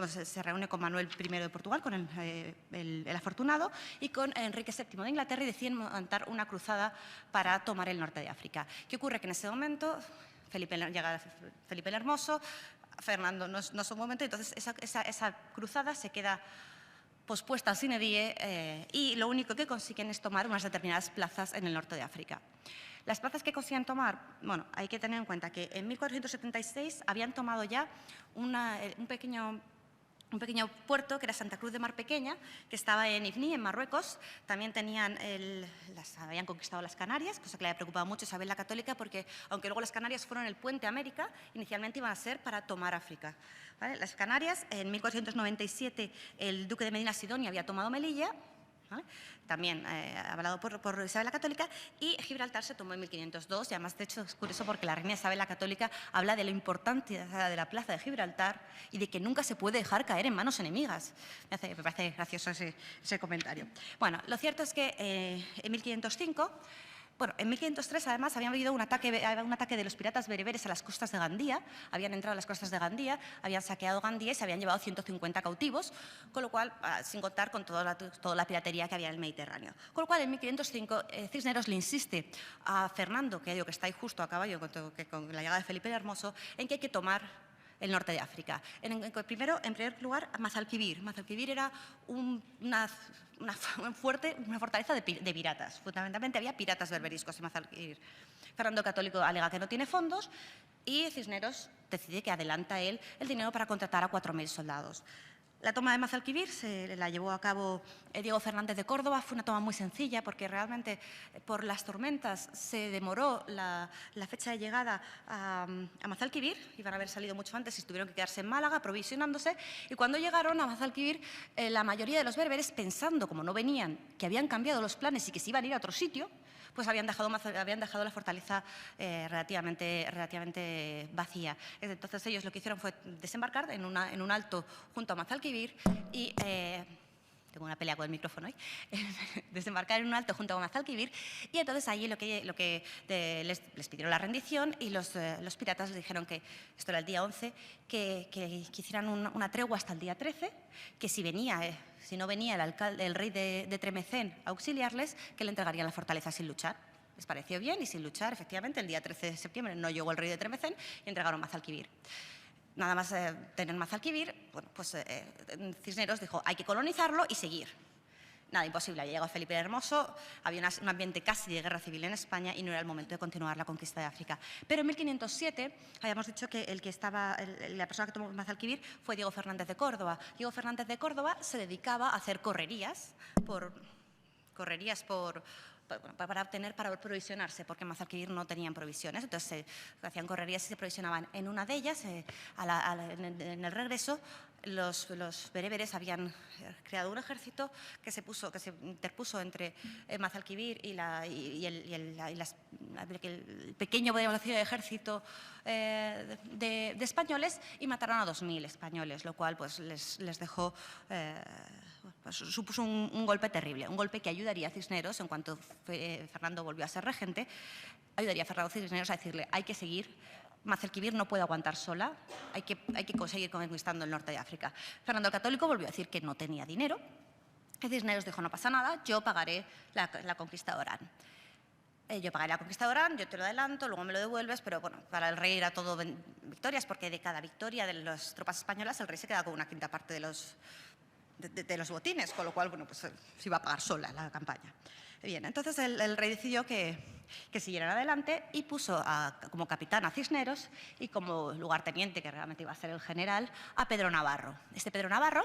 se reúne con Manuel I de Portugal, con el afortunado, y con Enrique VII de Inglaterra y deciden montar una cruzada para tomar el norte de África. ¿Qué ocurre? Que en ese momento llega Felipe el Hermoso, Fernando no es un momento, entonces esa cruzada se queda pospuesta sine die y lo único que consiguen es tomar unas determinadas plazas en el norte de África. Las plazas que consiguen tomar, bueno, hay que tener en cuenta que en 1476 habían tomado ya un pequeño puerto que era Santa Cruz de Mar Pequeña, que estaba en Ifni, en Marruecos. También habían conquistado las Canarias, cosa que le había preocupado mucho a Isabel la Católica, porque aunque luego las Canarias fueron el puente a América, inicialmente iban a ser para tomar África. ¿Vale? Las Canarias, en 1497, el duque de Medina Sidonia había tomado Melilla, ¿vale? También avalado por Isabel la Católica, y Gibraltar se tomó en 1502, y además, de hecho, es curioso porque la reina Isabel la Católica habla de la importancia de la plaza de Gibraltar y de que nunca se puede dejar caer en manos enemigas. Me parece gracioso ese comentario. Bueno, lo cierto es que en 1505... Bueno, en 1503, además, había habido un ataque de los piratas bereberes a las costas de Gandía, habían entrado a las costas de Gandía, habían saqueado Gandía y se habían llevado 150 cautivos, con lo cual, sin contar con toda la piratería que había en el Mediterráneo. Con lo cual, en 1505, Cisneros le insiste a Fernando, que digo que está ahí justo a caballo con la llegada de Felipe el Hermoso, en que hay que tomar el norte de África. En primer lugar, Mazalquivir. Mazalquivir era una fortaleza de piratas. Fundamentalmente había piratas berberiscos en Mazalquivir. Fernando el Católico alega que no tiene fondos y Cisneros decide que adelanta él el dinero para contratar a 4.000 soldados. La toma de Mazalquivir se la llevó a cabo Diego Fernández de Córdoba. Fue una toma muy sencilla porque realmente por las tormentas se demoró la fecha de llegada a Mazalquivir. Iban a haber salido mucho antes y tuvieron que quedarse en Málaga aprovisionándose. Y cuando llegaron a Mazalquivir, la mayoría de los bereberes, pensando, como no venían, que habían cambiado los planes y que se iban a ir a otro sitio, pues habían dejado la fortaleza relativamente vacía. Entonces ellos lo que hicieron fue desembarcar en un alto junto a Mazalquivir y... tengo una pelea con el micrófono hoy, desembarcar en un alto junto a Mazalquivir, y entonces allí les pidieron la rendición y los piratas les dijeron que, esto era el día 11, que hicieran una tregua hasta el día 13, que si no venía el rey de Tremecén a auxiliarles, que le entregarían la fortaleza sin luchar. Les pareció bien y sin luchar, efectivamente, el día 13 de septiembre no llegó el rey de Tremecén y entregaron Mazalquivir. Nada más tener Mazalquivir, bueno, pues Cisneros dijo, hay que colonizarlo y seguir. Nada, imposible. Había llegado Felipe el Hermoso, había un ambiente casi de guerra civil en España y no era el momento de continuar la conquista de África. Pero en 1507, habíamos dicho que la persona que tomó Mazalquivir fue Diego Fernández de Córdoba. Diego Fernández de Córdoba se dedicaba a hacer correrías para provisionarse, porque en Mazalquivir no tenían provisiones. Entonces hacían correrías y se provisionaban. En una de ellas, en el regreso, los bereberes habían creado un ejército que se interpuso entre Mazalquivir y el pequeño, podríamos decir, ejército de españoles, y mataron a 2.000 españoles, lo cual pues les dejó... supuso un golpe terrible, un golpe que ayudaría a Cisneros, en cuanto Fernando volvió a ser regente, ayudaría a Fernando Cisneros a decirle, hay que seguir, Mazalquivir no puede aguantar sola, hay que conseguir conquistando el norte de África. Fernando el Católico volvió a decir que no tenía dinero, y Cisneros dijo, no pasa nada, yo pagaré la conquista de Orán. Yo pagaré la conquista de Orán, yo te lo adelanto, luego me lo devuelves, pero bueno, para el rey era todo victorias, porque de cada victoria de las tropas españolas el rey se quedaba con una quinta parte de los botines, con lo cual, bueno, pues se iba a pagar sola la campaña. Bien, entonces el rey decidió que siguieran adelante y puso como capitán a Cisneros y como lugarteniente, que realmente iba a ser el general, a Pedro Navarro. Este Pedro Navarro,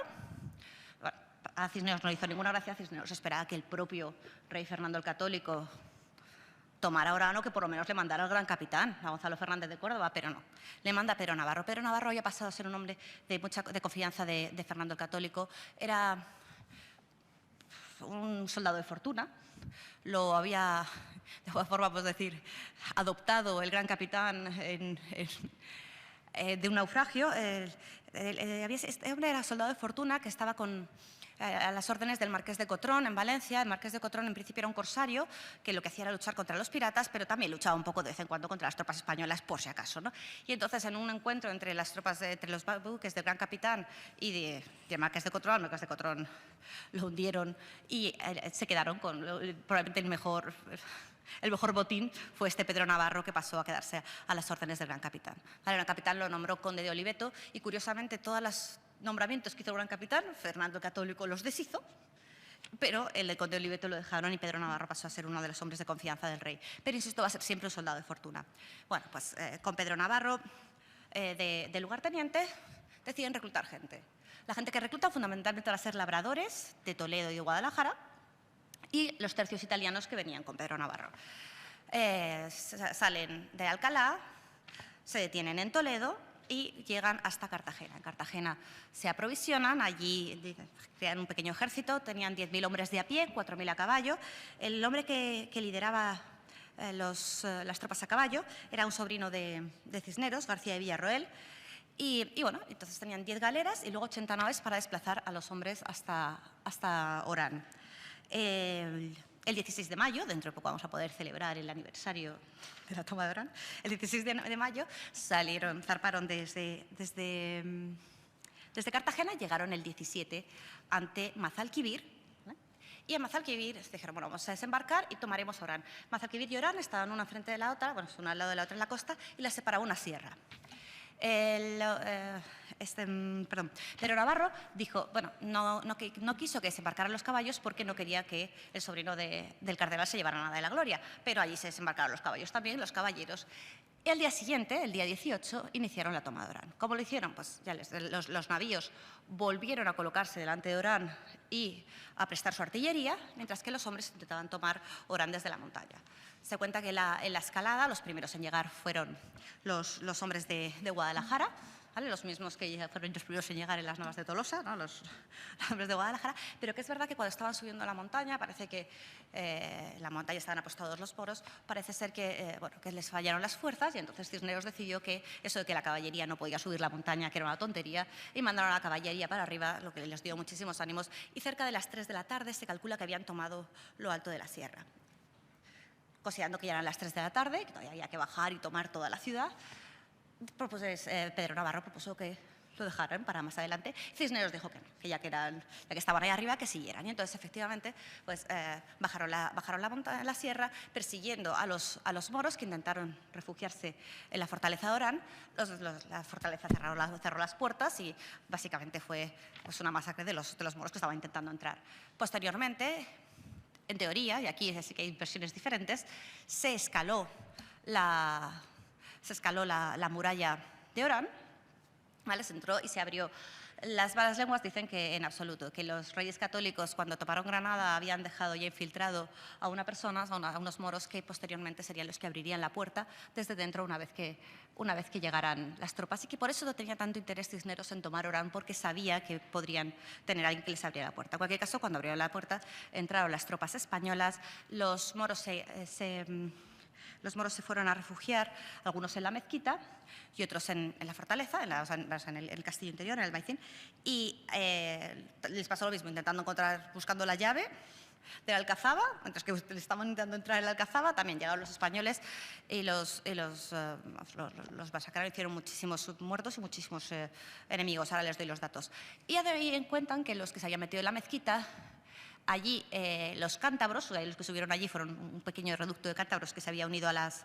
bueno, a Cisneros no le hizo ninguna gracia. Cisneros esperaba que el propio rey Fernando el Católico tomara Orán, o que por lo menos le mandara al gran capitán, a Gonzalo Fernández de Córdoba, pero no. Le manda a Pedro Navarro. Pedro Navarro había pasado a ser un hombre de confianza de Fernando el Católico. Era un soldado de fortuna. Lo había, de alguna forma, pues decir, adoptado el gran capitán de un naufragio. Este hombre era soldado de fortuna que estaba a las órdenes del Marqués de Cotrón en Valencia. El Marqués de Cotrón en principio era un corsario que lo que hacía era luchar contra los piratas, pero también luchaba un poco de vez en cuando contra las tropas españolas, por si acaso, ¿no? Y entonces, en un encuentro entre las tropas, entre los buques del Gran Capitán y el Marqués de Cotrón, el Marqués de Cotrón lo hundieron y se quedaron con probablemente el mejor botín. Fue este Pedro Navarro, que pasó a quedarse a las órdenes del Gran Capitán. El Gran Capitán lo nombró conde de Oliveto y, curiosamente, todos los nombramientos que hizo el Gran Capitán, Fernando el Católico los deshizo pero el conde de Oliveto lo dejaron y Pedro Navarro pasó a ser uno de los hombres de confianza del rey. Pero, insisto, va a ser siempre un soldado de fortuna. Bueno, pues con Pedro Navarro, de lugarteniente, deciden reclutar gente. La gente que reclutan fundamentalmente van a ser labradores de Toledo y de Guadalajara y los tercios italianos que venían con Pedro Navarro. Salen de Alcalá, se detienen en Toledo y llegan hasta Cartagena. En Cartagena se aprovisionan, allí crean un pequeño ejército, tenían 10.000 hombres de a pie, 4.000 a caballo. El hombre que lideraba las tropas a caballo era un sobrino de Cisneros, García de Villarroel. Y bueno, entonces tenían 10 galeras y luego 80 naves para desplazar a los hombres hasta Orán. El 16 de mayo, dentro de poco vamos a poder celebrar el aniversario de la toma de Orán, el 16 de mayo zarparon desde Cartagena, llegaron el 17 ante Mazalquivir, ¿eh? Y en Mazalquivir dijeron, bueno, vamos a desembarcar y tomaremos Orán. Mazalquivir y Orán estaban una frente de la otra, bueno, una al lado de la otra en la costa, y las separaba una sierra. Pedro Navarro dijo, bueno, no quiso que desembarcaran los caballos porque no quería que el sobrino del cardenal se llevara nada de la gloria, pero allí se desembarcaron los caballos también, los caballeros. Y al día siguiente, el día 18, iniciaron la toma de Orán. ¿Cómo lo hicieron? Pues ya los navíos volvieron a colocarse delante de Orán y a prestar su artillería, mientras que los hombres intentaban tomar Orán desde la montaña. Se cuenta que en la escalada los primeros en llegar fueron los hombres de Guadalajara, ¿vale? Los mismos que fueron los primeros en llegar en las Navas de Tolosa, ¿no? Los hombres de Guadalajara, pero que es verdad que cuando estaban subiendo la montaña, parece que la montaña estaban apostados los poros, parece ser que les fallaron las fuerzas y entonces Cisneros decidió que eso de que la caballería no podía subir la montaña, que era una tontería, y mandaron a la caballería para arriba, lo que les dio muchísimos ánimos, y cerca de las 3 de la tarde se calcula que habían tomado lo alto de la sierra. Considerando que ya eran las 3 de la tarde, que todavía había que bajar y tomar toda la ciudad, Pedro Navarro propuso que lo dejaran para más adelante. Cisneros dijo que no, que ya que estaban ahí arriba, que siguieran. Y entonces, efectivamente, pues, bajaron la sierra persiguiendo a los moros que intentaron refugiarse en la fortaleza de Orán. La fortaleza cerró las puertas y básicamente fue pues, una masacre de los moros que estaban intentando entrar. Posteriormente, en teoría, y aquí sí que hay versiones diferentes, se escaló la muralla de Orán, ¿vale? Se entró y se abrió. Las malas lenguas dicen que en absoluto, que los reyes católicos cuando tomaron Granada habían dejado ya infiltrado a una persona, a unos moros que posteriormente serían los que abrirían la puerta desde dentro una vez que llegaran las tropas y que por eso no tenía tanto interés Cisneros en tomar Orán porque sabía que podrían tener a alguien que les abriera la puerta. En cualquier caso, cuando abrieron la puerta entraron las tropas españolas, los moros se fueron a refugiar, algunos en la mezquita y otros en la fortaleza, en el castillo interior, en el Albaicín, y les pasó lo mismo, buscando la llave de la Alcazaba, mientras que estaban intentando entrar en la Alcazaba, también llegaron los españoles y los masacraron, hicieron muchísimos muertos y muchísimos enemigos. Ahora les doy los datos. Y ahí cuentan que los que se habían metido en la mezquita, allí los cántabros, los que subieron allí fueron un pequeño reducto de cántabros que se había unido a las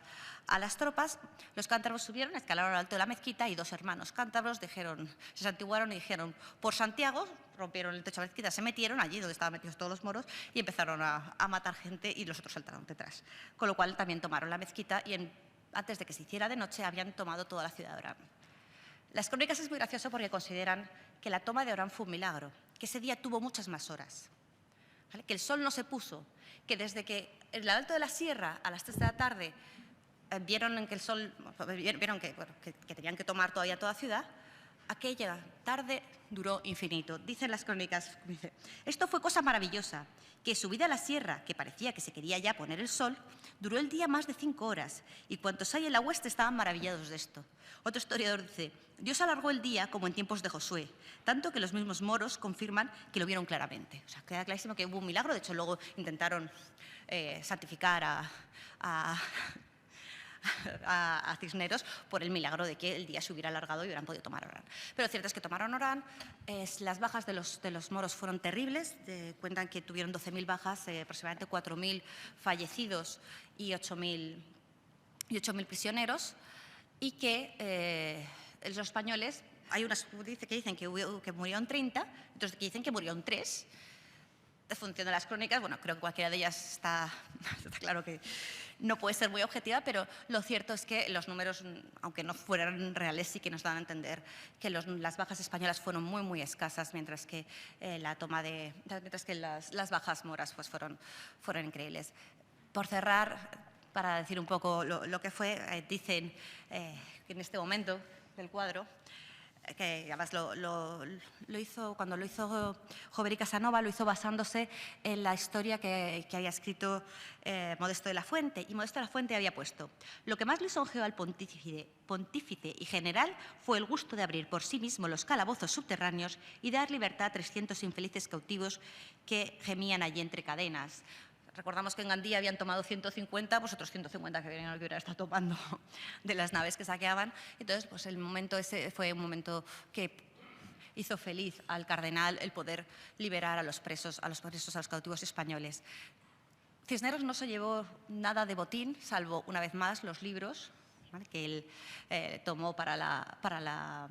tropas. Los cántabros subieron, escalaron al alto de la mezquita y 2 hermanos cántabros se santiguaron y dijeron, por Santiago, rompieron el techo de la mezquita, se metieron allí donde estaban metidos todos los moros y empezaron a matar gente y los otros saltaron detrás. Con lo cual también tomaron la mezquita y antes de que se hiciera de noche habían tomado toda la ciudad de Orán. Las crónicas es muy gracioso porque consideran que la toma de Orán fue un milagro, que ese día tuvo muchas más horas. ¿Vale? Que el sol no se puso, que desde que en el alto de la sierra a las 3 de la tarde vieron que tenían que tomar todavía toda ciudad, aquella tarde duró infinito. Dicen las crónicas, esto fue cosa maravillosa, que subida a la sierra, que parecía que se quería ya poner el sol, duró el día más de 5 horas y cuantos hay en la hueste estaban maravillados de esto. Otro historiador dice, Dios alargó el día como en tiempos de Josué, tanto que los mismos moros confirman que lo vieron claramente. O sea, queda clarísimo que hubo un milagro, de hecho luego intentaron santificar a Cisneros por el milagro de que el día se hubiera alargado y hubieran podido tomar Orán. Pero cierto es que tomaron Orán, las bajas de los moros fueron terribles, cuentan que tuvieron 12.000 bajas, aproximadamente 4.000 fallecidos y 8.000 prisioneros, y que los españoles, hay unas que dicen que murieron 30, otros que dicen que murieron 3, función de las crónicas, bueno, creo que cualquiera de ellas está claro que no puede ser muy objetiva, pero lo cierto es que los números, aunque no fueran reales, sí que nos dan a entender que las bajas españolas fueron muy, muy escasas, mientras que las bajas moras pues fueron increíbles. Por cerrar, para decir un poco lo que fue, dicen que en este momento del cuadro, que además cuando lo hizo Jover y Casanova, lo hizo basándose en la historia que había escrito Modesto de la Fuente. Y Modesto de la Fuente había puesto: lo que más lisonjeó al pontífice y general fue el gusto de abrir por sí mismo los calabozos subterráneos y dar libertad a 300 infelices cautivos que gemían allí entre cadenas. Recordamos que en Gandía habían tomado 150, pues otros 150 que venían a hubieran estado tomando de las naves que saqueaban. Entonces, pues el momento ese fue un momento que hizo feliz al cardenal el poder liberar a los presos, a los cautivos españoles. Cisneros no se llevó nada de botín, salvo, una vez más, los libros, ¿vale?, que él tomó para la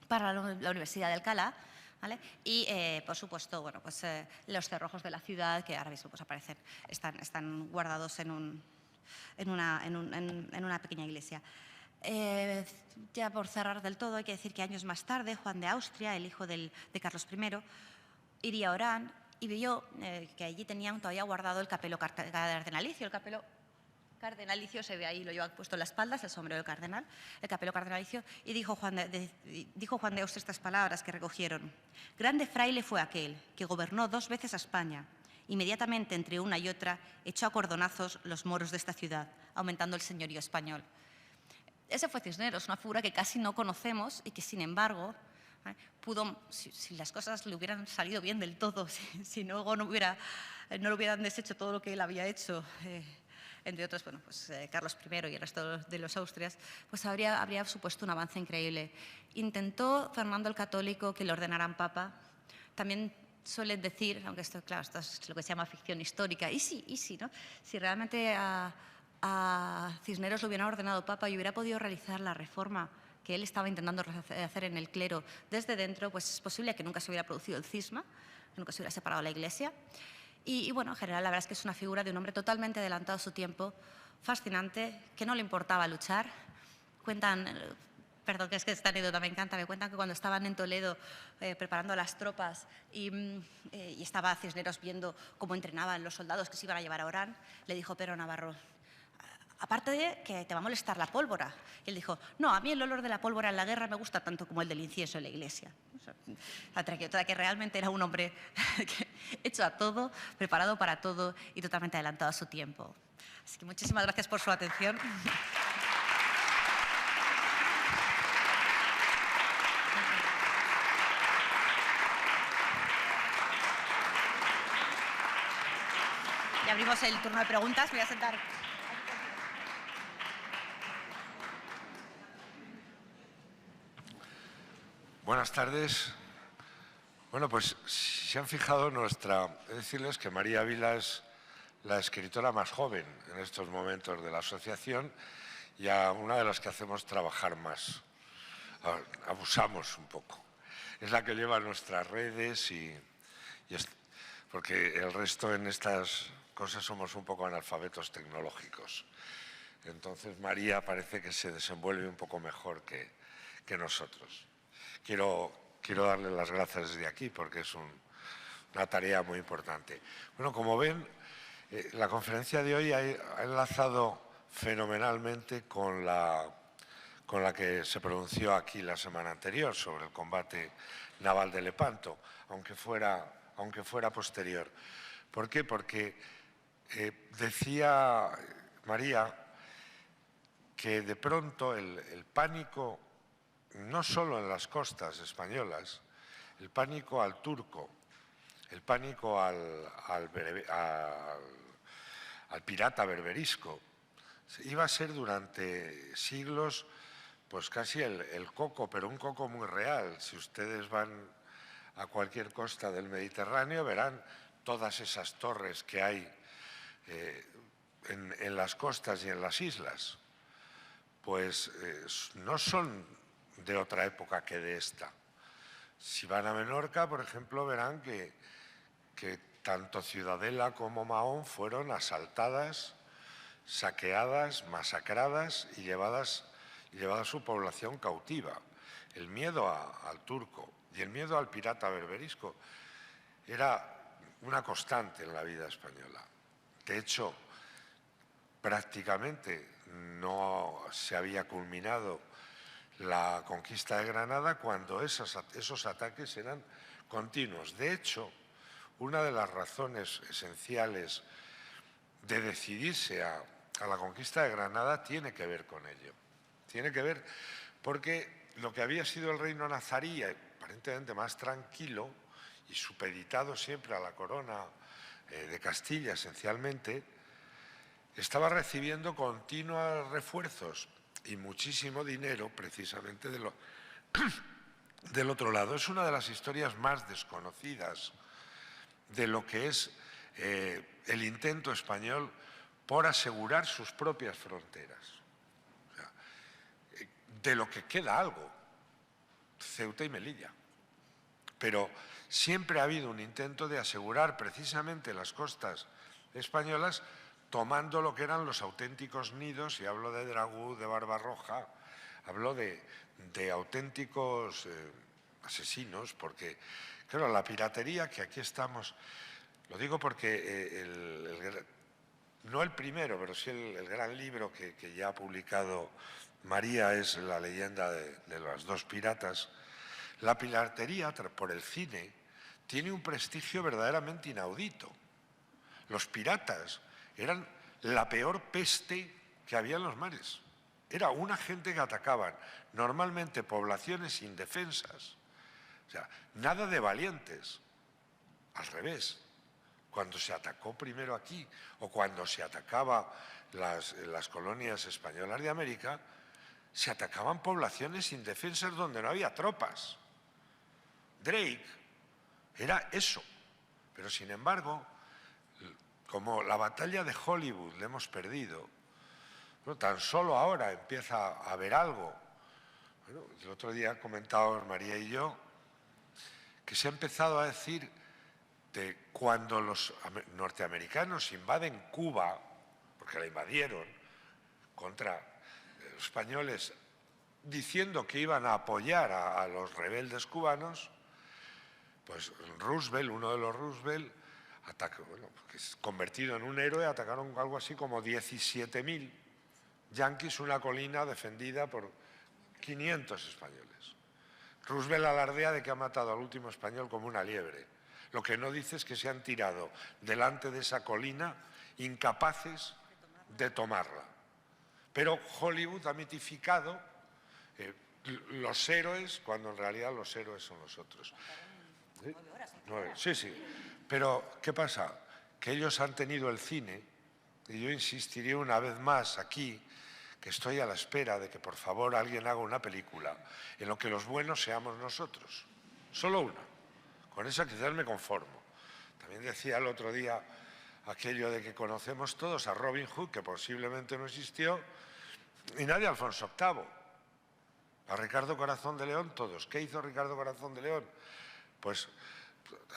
Universidad de Alcalá. ¿Vale? Y, por supuesto, bueno, pues, los cerrojos de la ciudad, que ahora mismo pues, aparecen, están guardados en una pequeña iglesia. Ya por cerrar del todo, hay que decir que años más tarde, Juan de Austria, el hijo de Carlos I, iría a Orán y vio que allí tenían todavía guardado el capelo cardenalicio. El capelo cardenalicio se ve ahí, lo lleva puesto en la espalda, es el sombrero del cardenal, el capelo cardenalicio, y dijo Juan de Austria estas palabras que recogieron: grande fraile fue aquel que gobernó 2 veces a España. Inmediatamente entre una y otra echó a cordonazos los moros de esta ciudad, aumentando el señorío español. Ese fue Cisneros, una figura que casi no conocemos y que, sin embargo, pudo, si las cosas le hubieran salido bien del todo, si luego no lo hubieran deshecho todo lo que él había hecho, entre otros, bueno, pues, Carlos I y el resto de los Austrias, pues habría supuesto un avance increíble. Intentó Fernando el Católico que le ordenaran papa. También suelen decir, aunque esto, claro, esto es lo que se llama ficción histórica, y sí, ¿no? Si realmente a Cisneros lo hubieran ordenado papa y hubiera podido realizar la reforma que él estaba intentando hacer en el clero desde dentro, pues es posible que nunca se hubiera producido el cisma, que nunca se hubiera separado la Iglesia. Y bueno, en general, la verdad es que es una figura de un hombre totalmente adelantado a su tiempo, fascinante, que no le importaba luchar. Cuentan, perdón, que es que esta anécdota me encanta, me cuentan que cuando estaban en Toledo preparando a las tropas y estaba Cisneros viendo cómo entrenaban los soldados que se iban a llevar a Orán, le dijo Pero Navarro: aparte de que te va a molestar la pólvora. Y él dijo: no, a mí el olor de la pólvora en la guerra me gusta tanto como el del incienso en la iglesia. Otra que realmente era un hombre hecho a todo, preparado para todo y totalmente adelantado a su tiempo. Así que muchísimas gracias por su atención. Y abrimos el turno de preguntas. Me voy a sentar. Buenas tardes. Bueno, pues si se han fijado, he de decirles que María Vila es la escritora más joven en estos momentos de la asociación y una de las que hacemos trabajar más. Abusamos un poco. Es la que lleva nuestras redes porque el resto en estas cosas somos un poco analfabetos tecnológicos. Entonces María parece que se desenvuelve un poco mejor que nosotros. Quiero darle las gracias desde aquí porque es una tarea muy importante. Bueno, como ven, la conferencia de hoy ha enlazado fenomenalmente con la que se pronunció aquí la semana anterior sobre el combate naval de Lepanto, aunque fuera posterior. ¿Por qué? Porque decía María que de pronto el pánico, no solo en las costas españolas, el pánico al turco, el pánico al pirata berberisco, iba a ser durante siglos pues casi el coco, pero un coco muy real. Si ustedes van a cualquier costa del Mediterráneo verán todas esas torres que hay en las costas y en las islas. Pues no son de otra época que de esta. Si van a Menorca, por ejemplo, verán que que tanto Ciudadela como Mahón fueron asaltadas, saqueadas, masacradas y llevada su población cautiva. El miedo al turco y el miedo al pirata berberisco era una constante en la vida española. De hecho, prácticamente no se había culminado la conquista de Granada cuando esos ataques eran continuos. De hecho, una de las razones esenciales de decidirse a la conquista de Granada tiene que ver con ello. Tiene que ver porque lo que había sido el reino nazarí, aparentemente más tranquilo y supeditado siempre a la corona de Castilla esencialmente, estaba recibiendo continuos refuerzos y muchísimo dinero precisamente del otro lado. Es una de las historias más desconocidas de lo que es el intento español por asegurar sus propias fronteras. O sea, de lo que queda algo, Ceuta y Melilla. Pero siempre ha habido un intento de asegurar precisamente las costas españolas tomando lo que eran los auténticos nidos, y hablo de Dragú, de Barbarroja, hablo de auténticos asesinos, porque, claro, la piratería que aquí estamos, lo digo porque no el primero, pero sí el gran libro que ya ha publicado María es La leyenda de los dos piratas. La piratería por el cine tiene un prestigio verdaderamente inaudito. Los piratas eran la peor peste que había en los mares. Era una gente que atacaban normalmente poblaciones indefensas. O sea, nada de valientes. Al revés. Cuando se atacó primero aquí o cuando se atacaba las colonias españolas de América, se atacaban poblaciones indefensas donde no había tropas. Drake era eso. Pero sin embargo, como la batalla de Hollywood la hemos perdido, bueno, tan solo ahora empieza a haber algo. Bueno, el otro día comentábamos María y yo que se ha empezado a decir de cuando los norteamericanos invaden Cuba, porque la invadieron contra los españoles, diciendo que iban a apoyar a los rebeldes cubanos, pues Roosevelt, uno de los Roosevelt, convertido en un héroe, atacaron algo así como 17.000 yanquis, una colina defendida por 500 españoles. Roosevelt alardea de que ha matado al último español como una liebre. Lo que no dice es que se han tirado delante de esa colina incapaces de tomarla. Pero Hollywood ha mitificado los héroes cuando en realidad los héroes son los otros. Sí, sí. Pero, ¿qué pasa? Que ellos han tenido el cine, y yo insistiría una vez más aquí, que estoy a la espera de que por favor alguien haga una película en lo que los buenos seamos nosotros. Solo una. Con esa quizás me conformo. También decía el otro día aquello de que conocemos todos a Robin Hood, que posiblemente no existió, y nadie a Alfonso VIII. A Ricardo Corazón de León todos. ¿Qué hizo Ricardo Corazón de León? Pues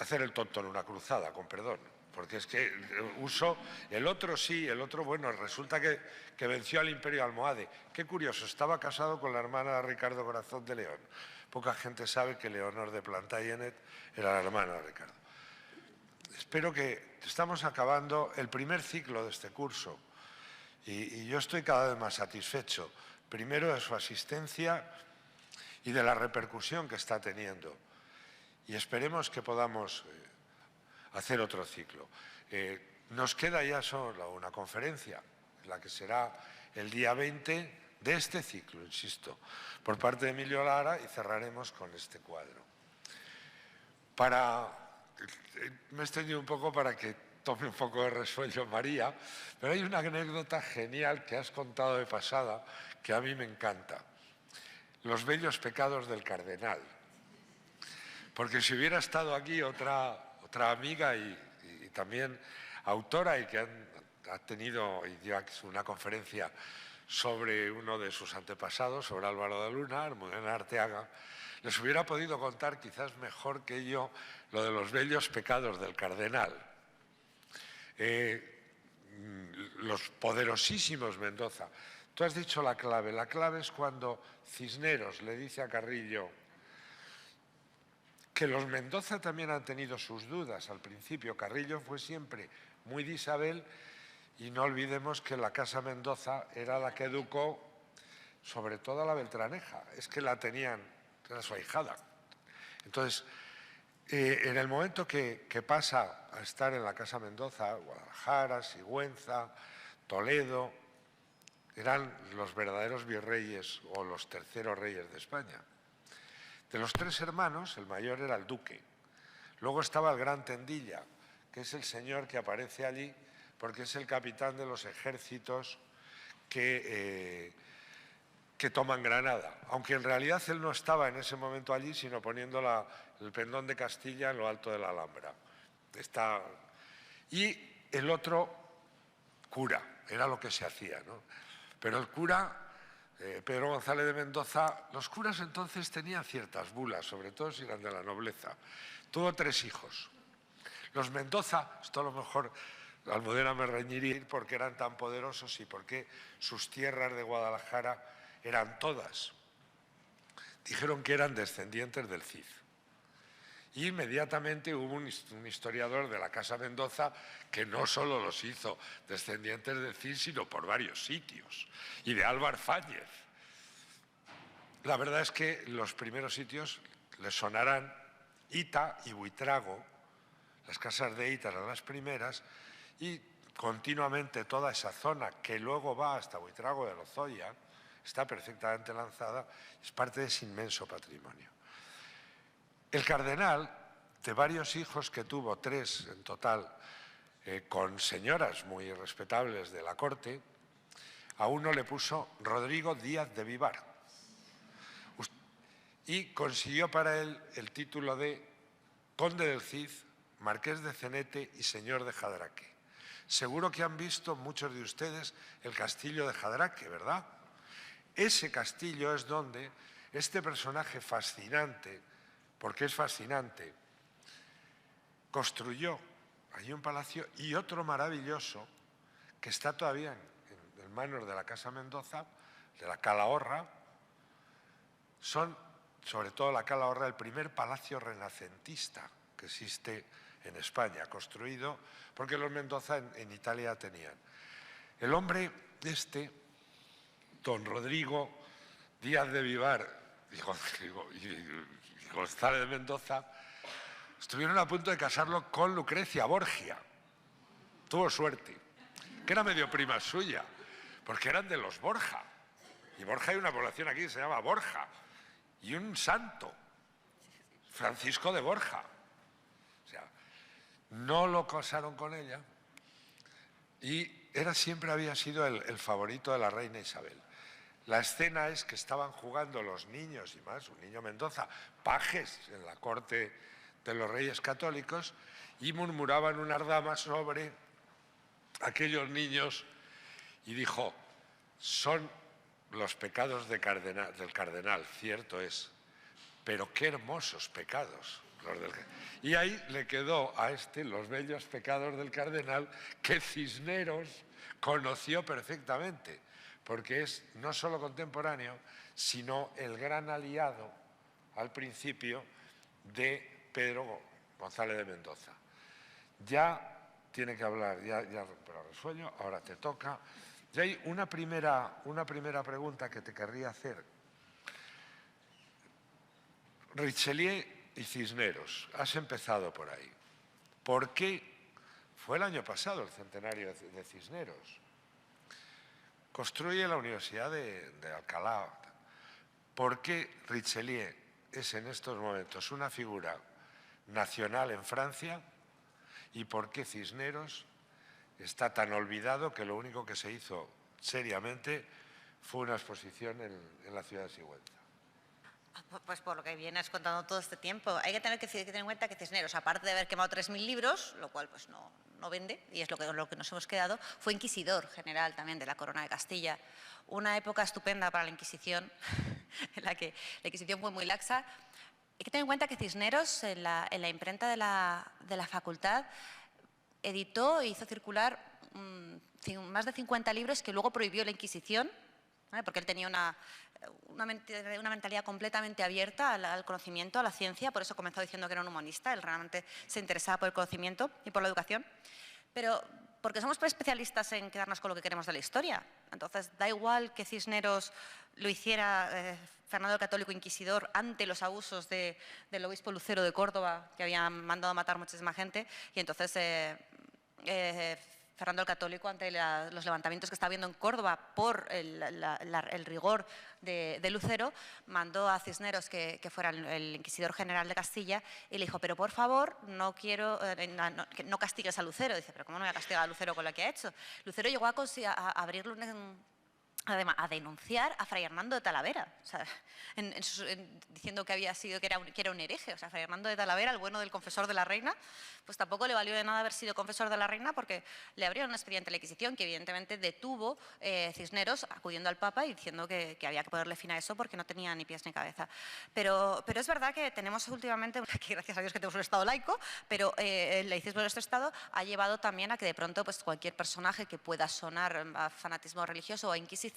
hacer el tonto en una cruzada, con perdón, porque es que usó el otro sí, el otro bueno, resulta que venció al Imperio Almohade. Qué curioso, estaba casado con la hermana de Ricardo Corazón de León. Poca gente sabe que Leonor de Plantagenet era la hermana de Ricardo. Espero que estamos acabando el primer ciclo de este curso y yo estoy cada vez más satisfecho, primero de su asistencia y de la repercusión que está teniendo. Y esperemos que podamos hacer otro ciclo. Nos queda ya solo una conferencia, la que será el día 20 de este ciclo, insisto, por parte de Emilio Lara, y cerraremos con este cuadro. Me he extendido un poco para que tome un poco de resuello María, pero hay una anécdota genial que has contado de pasada que a mí me encanta. Los bellos pecados del cardenal. Porque si hubiera estado aquí otra amiga y también autora y que ha tenido y dio una conferencia sobre uno de sus antepasados, sobre Álvaro de Luna, Almudena Arteaga, les hubiera podido contar quizás mejor que yo lo de los bellos pecados del cardenal. Los poderosísimos Mendoza. Tú has dicho la clave. La clave es cuando Cisneros le dice a Carrillo que los Mendoza también han tenido sus dudas al principio. Carrillo fue siempre muy de Isabel y no olvidemos que la Casa Mendoza era la que educó sobre todo a la Beltraneja. Es que la tenían, era su ahijada. Entonces, en el momento que pasa a estar en la Casa Mendoza, Guadalajara, Sigüenza, Toledo, eran los verdaderos virreyes o los terceros reyes de España. De los tres hermanos, el mayor era el duque. Luego estaba el gran Tendilla, que es el señor que aparece allí porque es el capitán de los ejércitos que toman Granada. Aunque en realidad él no estaba en ese momento allí, sino poniendo el pendón de Castilla en lo alto de la Alhambra. Y el otro, cura, era lo que se hacía, ¿no? Pero el cura, Pedro González de Mendoza, los curas entonces tenían ciertas bulas, sobre todo si eran de la nobleza. Tuvo 3 hijos. Los Mendoza, esto a lo mejor Almudena me reñiría porque eran tan poderosos y porque sus tierras de Guadalajara eran todas. Dijeron que eran descendientes del Cid. Y inmediatamente hubo un historiador de la Casa Mendoza que no solo los hizo descendientes del Cid, sino por varios sitios. Y de Álvar Fáñez. La verdad es que los primeros sitios les sonarán Ita y Buitrago. Las casas de Ita eran las primeras y continuamente toda esa zona que luego va hasta Buitrago de Lozoya está perfectamente lanzada, es parte de ese inmenso patrimonio. El cardenal, de varios hijos que tuvo, 3 en total, con señoras muy respetables de la corte, a uno le puso Rodrigo Díaz de Vivar y consiguió para él el título de conde del Cid, marqués de Cenete y señor de Jadraque. Seguro que han visto muchos de ustedes el castillo de Jadraque, ¿verdad? Ese castillo es donde este personaje fascinante, porque es fascinante, construyó allí un palacio y otro maravilloso que está todavía en manos de la Casa Mendoza, de la Calahorra. Son, sobre todo la Calahorra, el primer palacio renacentista que existe en España, construido porque los Mendoza en Italia tenían. El hombre don Rodrigo Díaz de Vivar y González de Mendoza, estuvieron a punto de casarlo con Lucrecia Borgia. Tuvo suerte, que era medio prima suya, porque eran de los Borja. Y Borja hay una población aquí que se llama Borja. Y un santo, Francisco de Borja. O sea, no lo casaron con ella y siempre había sido el favorito de la reina Isabel. La escena es que estaban jugando los niños y más, un niño Mendoza, pajes en la corte de los reyes católicos y murmuraban unas damas sobre aquellos niños y dijo, son los pecados del cardenal, cierto es, pero qué hermosos pecados. Y ahí le quedó a los bellos pecados del cardenal que Cisneros conoció perfectamente, porque es no solo contemporáneo, sino el gran aliado al principio de Pedro González de Mendoza. Ya tiene que hablar, ya recuperado el sueño, ahora te toca. Y hay una primera pregunta que te querría hacer. Richelieu y Cisneros, has empezado por ahí. ¿Por qué? Fue el año pasado el centenario de Cisneros. Construye la Universidad de Alcalá. ¿Por qué Richelieu es en estos momentos una figura nacional en Francia y por qué Cisneros está tan olvidado que lo único que se hizo seriamente fue una exposición en la ciudad de Sigüenza? Pues por lo que vienes contando todo este tiempo. Hay que tener en cuenta que Cisneros, aparte de haber quemado 3.000 libros, lo cual pues no vende, y es lo que nos hemos quedado, fue inquisidor general también de la Corona de Castilla. Una época estupenda para la Inquisición, en la que la Inquisición fue muy laxa. hay que tener en cuenta que Cisneros, en la imprenta de la facultad, editó e hizo circular más de 50 libros que luego prohibió la Inquisición, ¿vale? Porque él tenía una mentalidad completamente abierta al conocimiento, a la ciencia, por eso comenzó diciendo que era un humanista, él realmente se interesaba por el conocimiento y por la educación, pero porque somos especialistas en quedarnos con lo que queremos de la historia. Entonces, da igual que Cisneros lo hiciera Fernando el Católico Inquisidor ante los abusos del obispo Lucero de Córdoba, que había mandado a matar muchísima gente, y entonces Fernando el Católico, ante los levantamientos que estaba habiendo en Córdoba por el rigor de Lucero, mandó a Cisneros que fuera el inquisidor general de Castilla y le dijo, pero por favor, no castigues a Lucero. Dice, pero ¿cómo no voy a castigar a Lucero con lo que ha hecho? Lucero llegó a abrirle a denunciar a Fray Hernando de Talavera, o sea, diciendo que era un hereje. O sea, Fray Hernando de Talavera, el bueno del confesor de la reina, pues tampoco le valió de nada haber sido confesor de la reina, porque le abrieron un expediente a la Inquisición que evidentemente detuvo Cisneros acudiendo al Papa y diciendo que había que ponerle fin a eso porque no tenía ni pies ni cabeza. Pero es verdad que tenemos últimamente, que gracias a Dios que tenemos un Estado laico, pero el laicismo de nuestro Estado ha llevado también a que de pronto pues, cualquier personaje que pueda sonar a fanatismo religioso o a Inquisición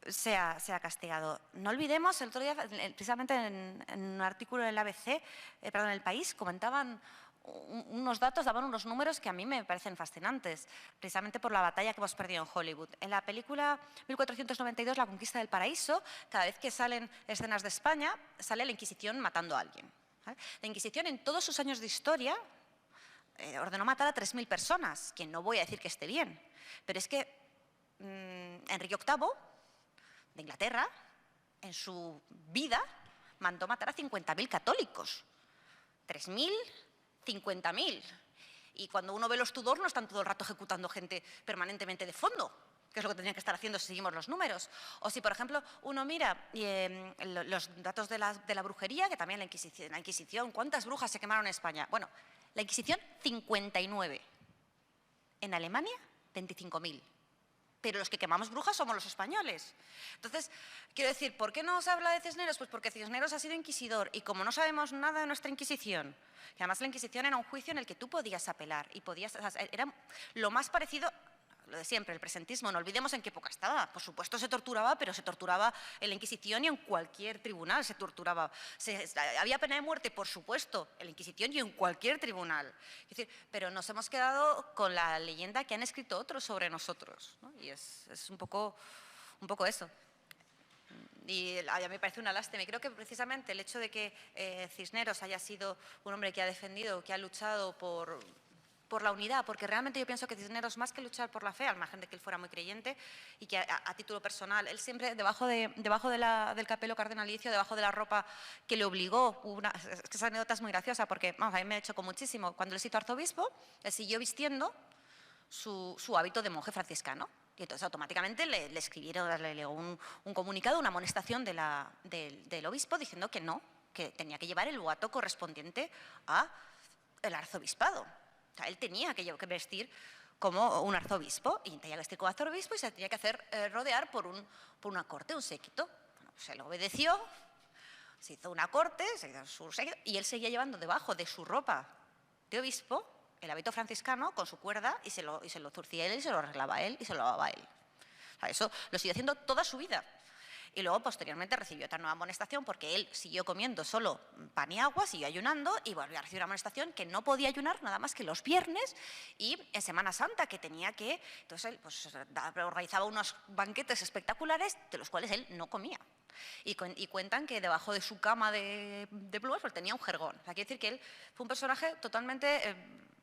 sea castigado. No olvidemos, el otro día, precisamente en un artículo del ABC, en El País, comentaban unos datos, daban unos números que a mí me parecen fascinantes, precisamente por la batalla que hemos perdido en Hollywood. En la película 1492, La conquista del paraíso, cada vez que salen escenas de España, sale la Inquisición matando a alguien. ¿Vale? La Inquisición, en todos sus años de historia, ordenó matar a 3.000 personas, que no voy a decir que esté bien, pero es que Enrique VIII, de Inglaterra, en su vida, mandó matar a 50.000 católicos. 3.000, 50.000. Y cuando uno ve los Tudor, no están todo el rato ejecutando gente permanentemente de fondo, que es lo que tendrían que estar haciendo si seguimos los números. O si, por ejemplo, uno mira los datos de la brujería, que también la Inquisición, ¿cuántas brujas se quemaron en España? Bueno, la Inquisición, 59. En Alemania, 25.000. Pero los que quemamos brujas somos los españoles. Entonces, quiero decir, ¿por qué no se habla de Cisneros? Pues porque Cisneros ha sido inquisidor y como no sabemos nada de nuestra Inquisición, que además la Inquisición era un juicio en el que tú podías apelar y era lo más parecido, lo de siempre, el presentismo. No olvidemos en qué época estaba. Por supuesto se torturaba, pero se torturaba en la Inquisición y en cualquier tribunal se torturaba. Había pena de muerte, por supuesto, en la Inquisición y en cualquier tribunal. Es decir, pero nos hemos quedado con la leyenda que han escrito otros sobre nosotros, ¿no? Y es un poco eso. Y a mí me parece una lástima. Y creo que precisamente el hecho de que Cisneros haya sido un hombre que ha defendido, que ha luchado por la unidad, porque realmente yo pienso que Cisneros, más que luchar por la fe, al margen de que él fuera muy creyente y que a título personal, él siempre debajo del capelo cardenalicio, debajo de la ropa que le obligó, es que esa anécdota es muy graciosa porque, vamos, a mí me chocó muchísimo, cuando él se hizo arzobispo, él siguió vistiendo su hábito de monje franciscano. Y entonces automáticamente le escribieron, le llegó un comunicado, una amonestación del obispo diciendo que no, que tenía que llevar el boato correspondiente al arzobispado. O sea, él tenía que vestir como un arzobispo y tenía que vestir como arzobispo y se tenía que hacer rodear por una corte, un séquito. Bueno, se lo obedeció, se hizo una corte, se hizo su séquito y él seguía llevando debajo de su ropa de obispo el hábito franciscano con su cuerda y se lo zurcía él y se lo arreglaba él y se lo lavaba él. O sea, eso lo siguió haciendo toda su vida. Y luego, posteriormente, recibió otra nueva amonestación porque él siguió comiendo solo pan y agua, siguió ayunando y volvió a recibir una amonestación que no podía ayunar nada más que los viernes y en Semana Santa, que tenía que… Entonces, él pues, organizaba unos banquetes espectaculares de los cuales él no comía. Y cuentan que debajo de su cama de plumas pues, tenía un jergón. O sea, quiere decir que él fue un personaje totalmente…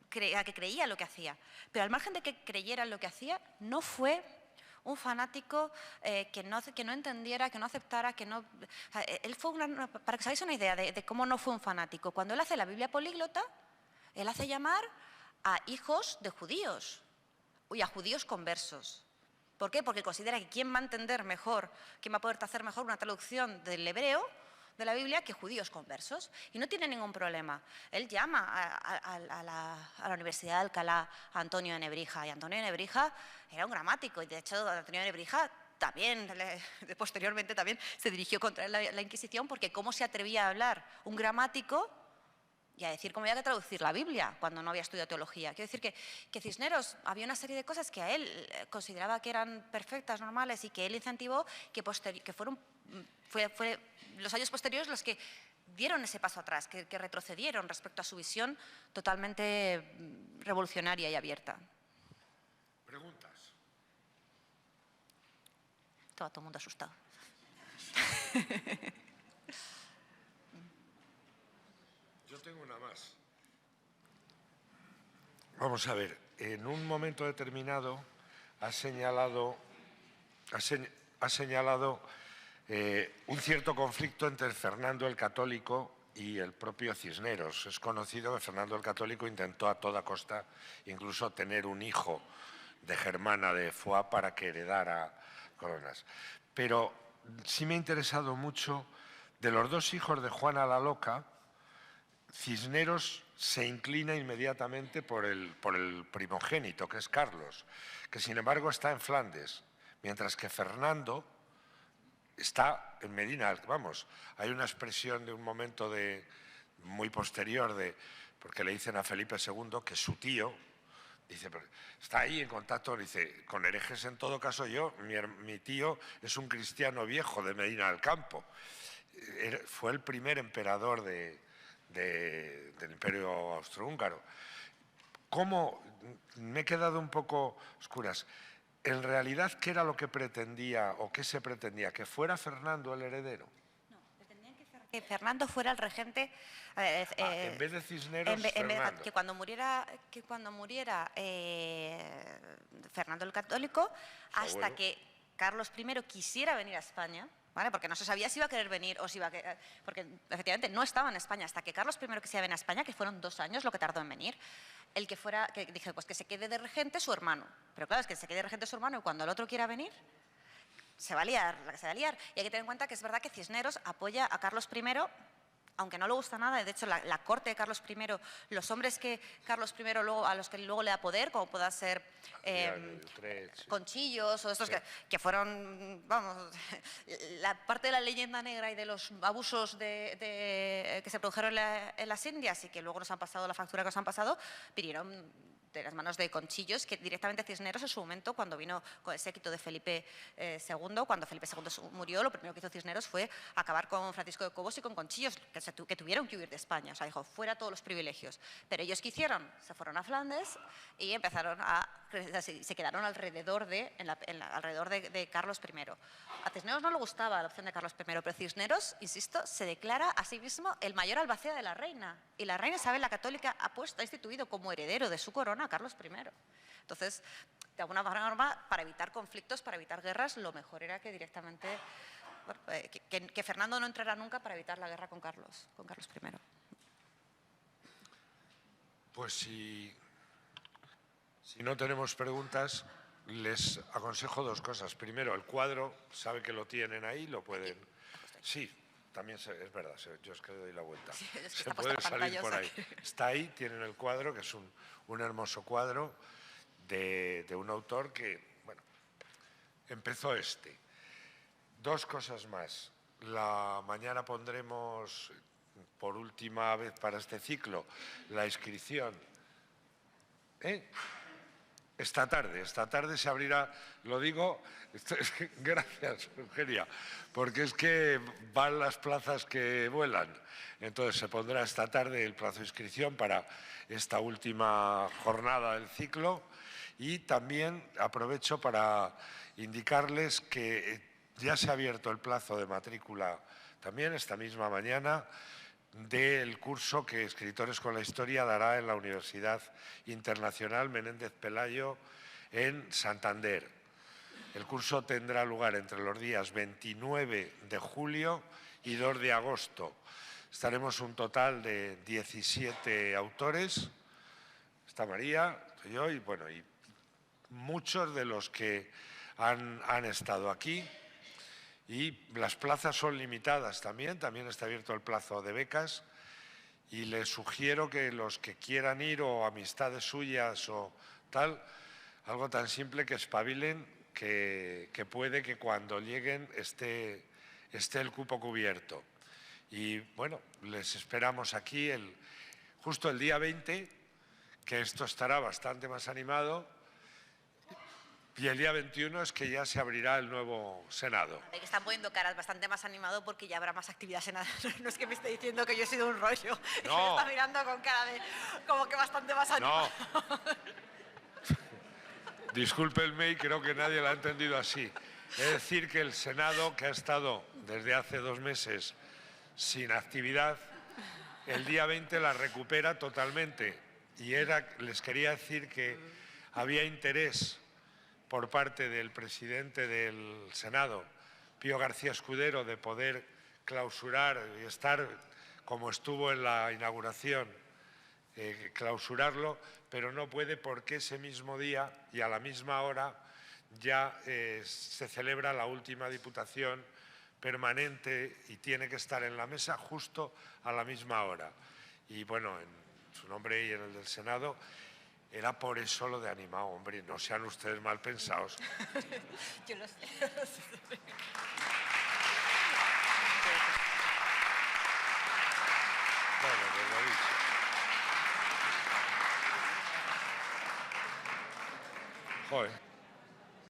que creía lo que hacía. Pero al margen de que creyera en lo que hacía, no fue un fanático que no entendiera, que no aceptara, que no… Él fue para que os hagáis una idea de cómo no fue un fanático. Cuando él hace la Biblia políglota, él hace llamar a hijos de judíos y a judíos conversos. ¿Por qué? Porque considera que quién va a entender mejor, quién va a poder hacer mejor una traducción del hebreo de la Biblia que judíos conversos. Y no tiene ningún problema. Él llama a la Universidad de Alcalá a Antonio de Nebrija. Y Antonio de Nebrija era un gramático. Y de hecho, Antonio de Nebrija también, posteriormente también, se dirigió contra la Inquisición, porque cómo se atrevía a hablar un gramático y a decir cómo había que traducir la Biblia cuando no había estudiado teología. Quiero decir que Cisneros había una serie de cosas que a él consideraba que eran perfectas, normales, y que él incentivó, que fueron los años posteriores los que dieron ese paso atrás, que retrocedieron respecto a su visión totalmente revolucionaria y abierta. Preguntas. Todo el mundo asustado. Yo tengo una más. Vamos a ver, en un momento determinado ha señalado un cierto conflicto entre Fernando el Católico y el propio Cisneros. Es conocido que Fernando el Católico intentó a toda costa incluso tener un hijo de Germana de Foix para que heredara coronas. Pero sí me ha interesado mucho, de los dos hijos de Juana la Loca, Cisneros se inclina inmediatamente por el primogénito, que es Carlos, que sin embargo está en Flandes, mientras que Fernando está en Medina. Vamos, hay una expresión de un momento muy posterior, porque le dicen a Felipe II que su tío, dice, está ahí en contacto, dice, con herejes en todo caso mi tío es un cristiano viejo de Medina del Campo. Fue el primer emperador del Imperio Austrohúngaro. ¿Cómo? Me he quedado un poco oscuras. En realidad, ¿qué era lo que pretendía o qué se pretendía? ¿Que fuera Fernando el heredero? No, pretendían que Fernando fuera el regente. En vez de Cisneros, Fernando. Que cuando muriera Fernando el Católico, hasta que Carlos I quisiera venir a España, ¿vale? Porque no se sabía si iba a querer venir o si iba a querer, porque efectivamente no estaba en España, hasta que Carlos I quisiera venir a España, que fueron 2 años lo que tardó en venir, que dije, pues que se quede de regente su hermano. Pero claro, es que se quede de regente su hermano y cuando el otro quiera venir, se va a liar, la que se va a liar. Y hay que tener en cuenta que es verdad que Cisneros apoya a Carlos I, aunque no le gusta nada. De hecho, la corte de Carlos I, los hombres que Carlos I a los que luego le da poder, como pueda ser Conchillos o estos que fueron, vamos, la parte de la leyenda negra y de los abusos que se produjeron en las Indias y que luego nos han pasado la factura que nos han pasado, vinieron de las manos de Conchillos, que directamente Cisneros en su momento, cuando vino con el séquito de Felipe II, cuando Felipe II murió, lo primero que hizo Cisneros fue acabar con Francisco de Cobos y con Conchillos, que tuvieron que huir de España. O sea, dijo, fuera todos los privilegios. Pero ellos, ¿qué hicieron? Se fueron a Flandes y se quedaron alrededor de Carlos I. A Cisneros no le gustaba la opción de Carlos I, pero Cisneros, insisto, se declara a sí mismo el mayor albacea de la reina. Y la reina Isabel la Católica ha instituido como heredero de su corona a Carlos I. Entonces, de alguna forma, para evitar conflictos, para evitar guerras, lo mejor era que directamente, que Fernando no entrara nunca para evitar la guerra con Carlos I. Pues si no tenemos preguntas, les aconsejo 2 cosas. Primero, el cuadro, sabe que lo tienen ahí, lo pueden... Sí, también es verdad, yo es que le doy la vuelta. Sí, es que se puede salir por ahí. Que... Está ahí, tienen el cuadro, que es un hermoso cuadro de un autor que, bueno, empezó 2 cosas más. Mañana pondremos, por última vez para este ciclo, la inscripción. Esta tarde se abrirá, lo digo, gracias Eugenia, porque es que van las plazas que vuelan. Entonces se pondrá esta tarde el plazo de inscripción para esta última jornada del ciclo y también aprovecho para indicarles que ya se ha abierto el plazo de matrícula también esta misma mañana del curso que Escritores con la Historia dará en la Universidad Internacional Menéndez Pelayo en Santander. El curso tendrá lugar entre los días 29 de julio y 2 de agosto. Estaremos un total de 17 autores. Está María, estoy yo y, bueno, y muchos de los que han estado aquí. Y las plazas son limitadas también está abierto el plazo de becas y les sugiero que los que quieran ir o amistades suyas o tal, algo tan simple que espabilen, que puede que cuando lleguen esté el cupo cubierto. Y bueno, les esperamos aquí justo el día 20, que esto estará bastante más animado, y el día 21 es que ya se abrirá el nuevo Senado. Que están poniendo caras bastante más animado porque ya habrá más actividad senada. No es que me esté diciendo que yo he sido un rollo. No. Me está mirando con cara de como que bastante más animado. No. Discúlpenme y creo que nadie lo ha entendido así. Es decir, que el Senado, que ha estado desde hace 2 meses sin actividad, el día 20 la recupera totalmente. Y les quería decir que había interés por parte del presidente del Senado, Pío García Escudero, de poder clausurar y estar como estuvo en la inauguración, clausurarlo, pero no puede porque ese mismo día y a la misma hora ya se celebra la última Diputación permanente y tiene que estar en la mesa justo a la misma hora. Y bueno, en su nombre y en el del Senado, era por eso lo de animado, hombre, no sean ustedes mal pensados. Yo lo sé. Bueno, pues lo dicho. Joder.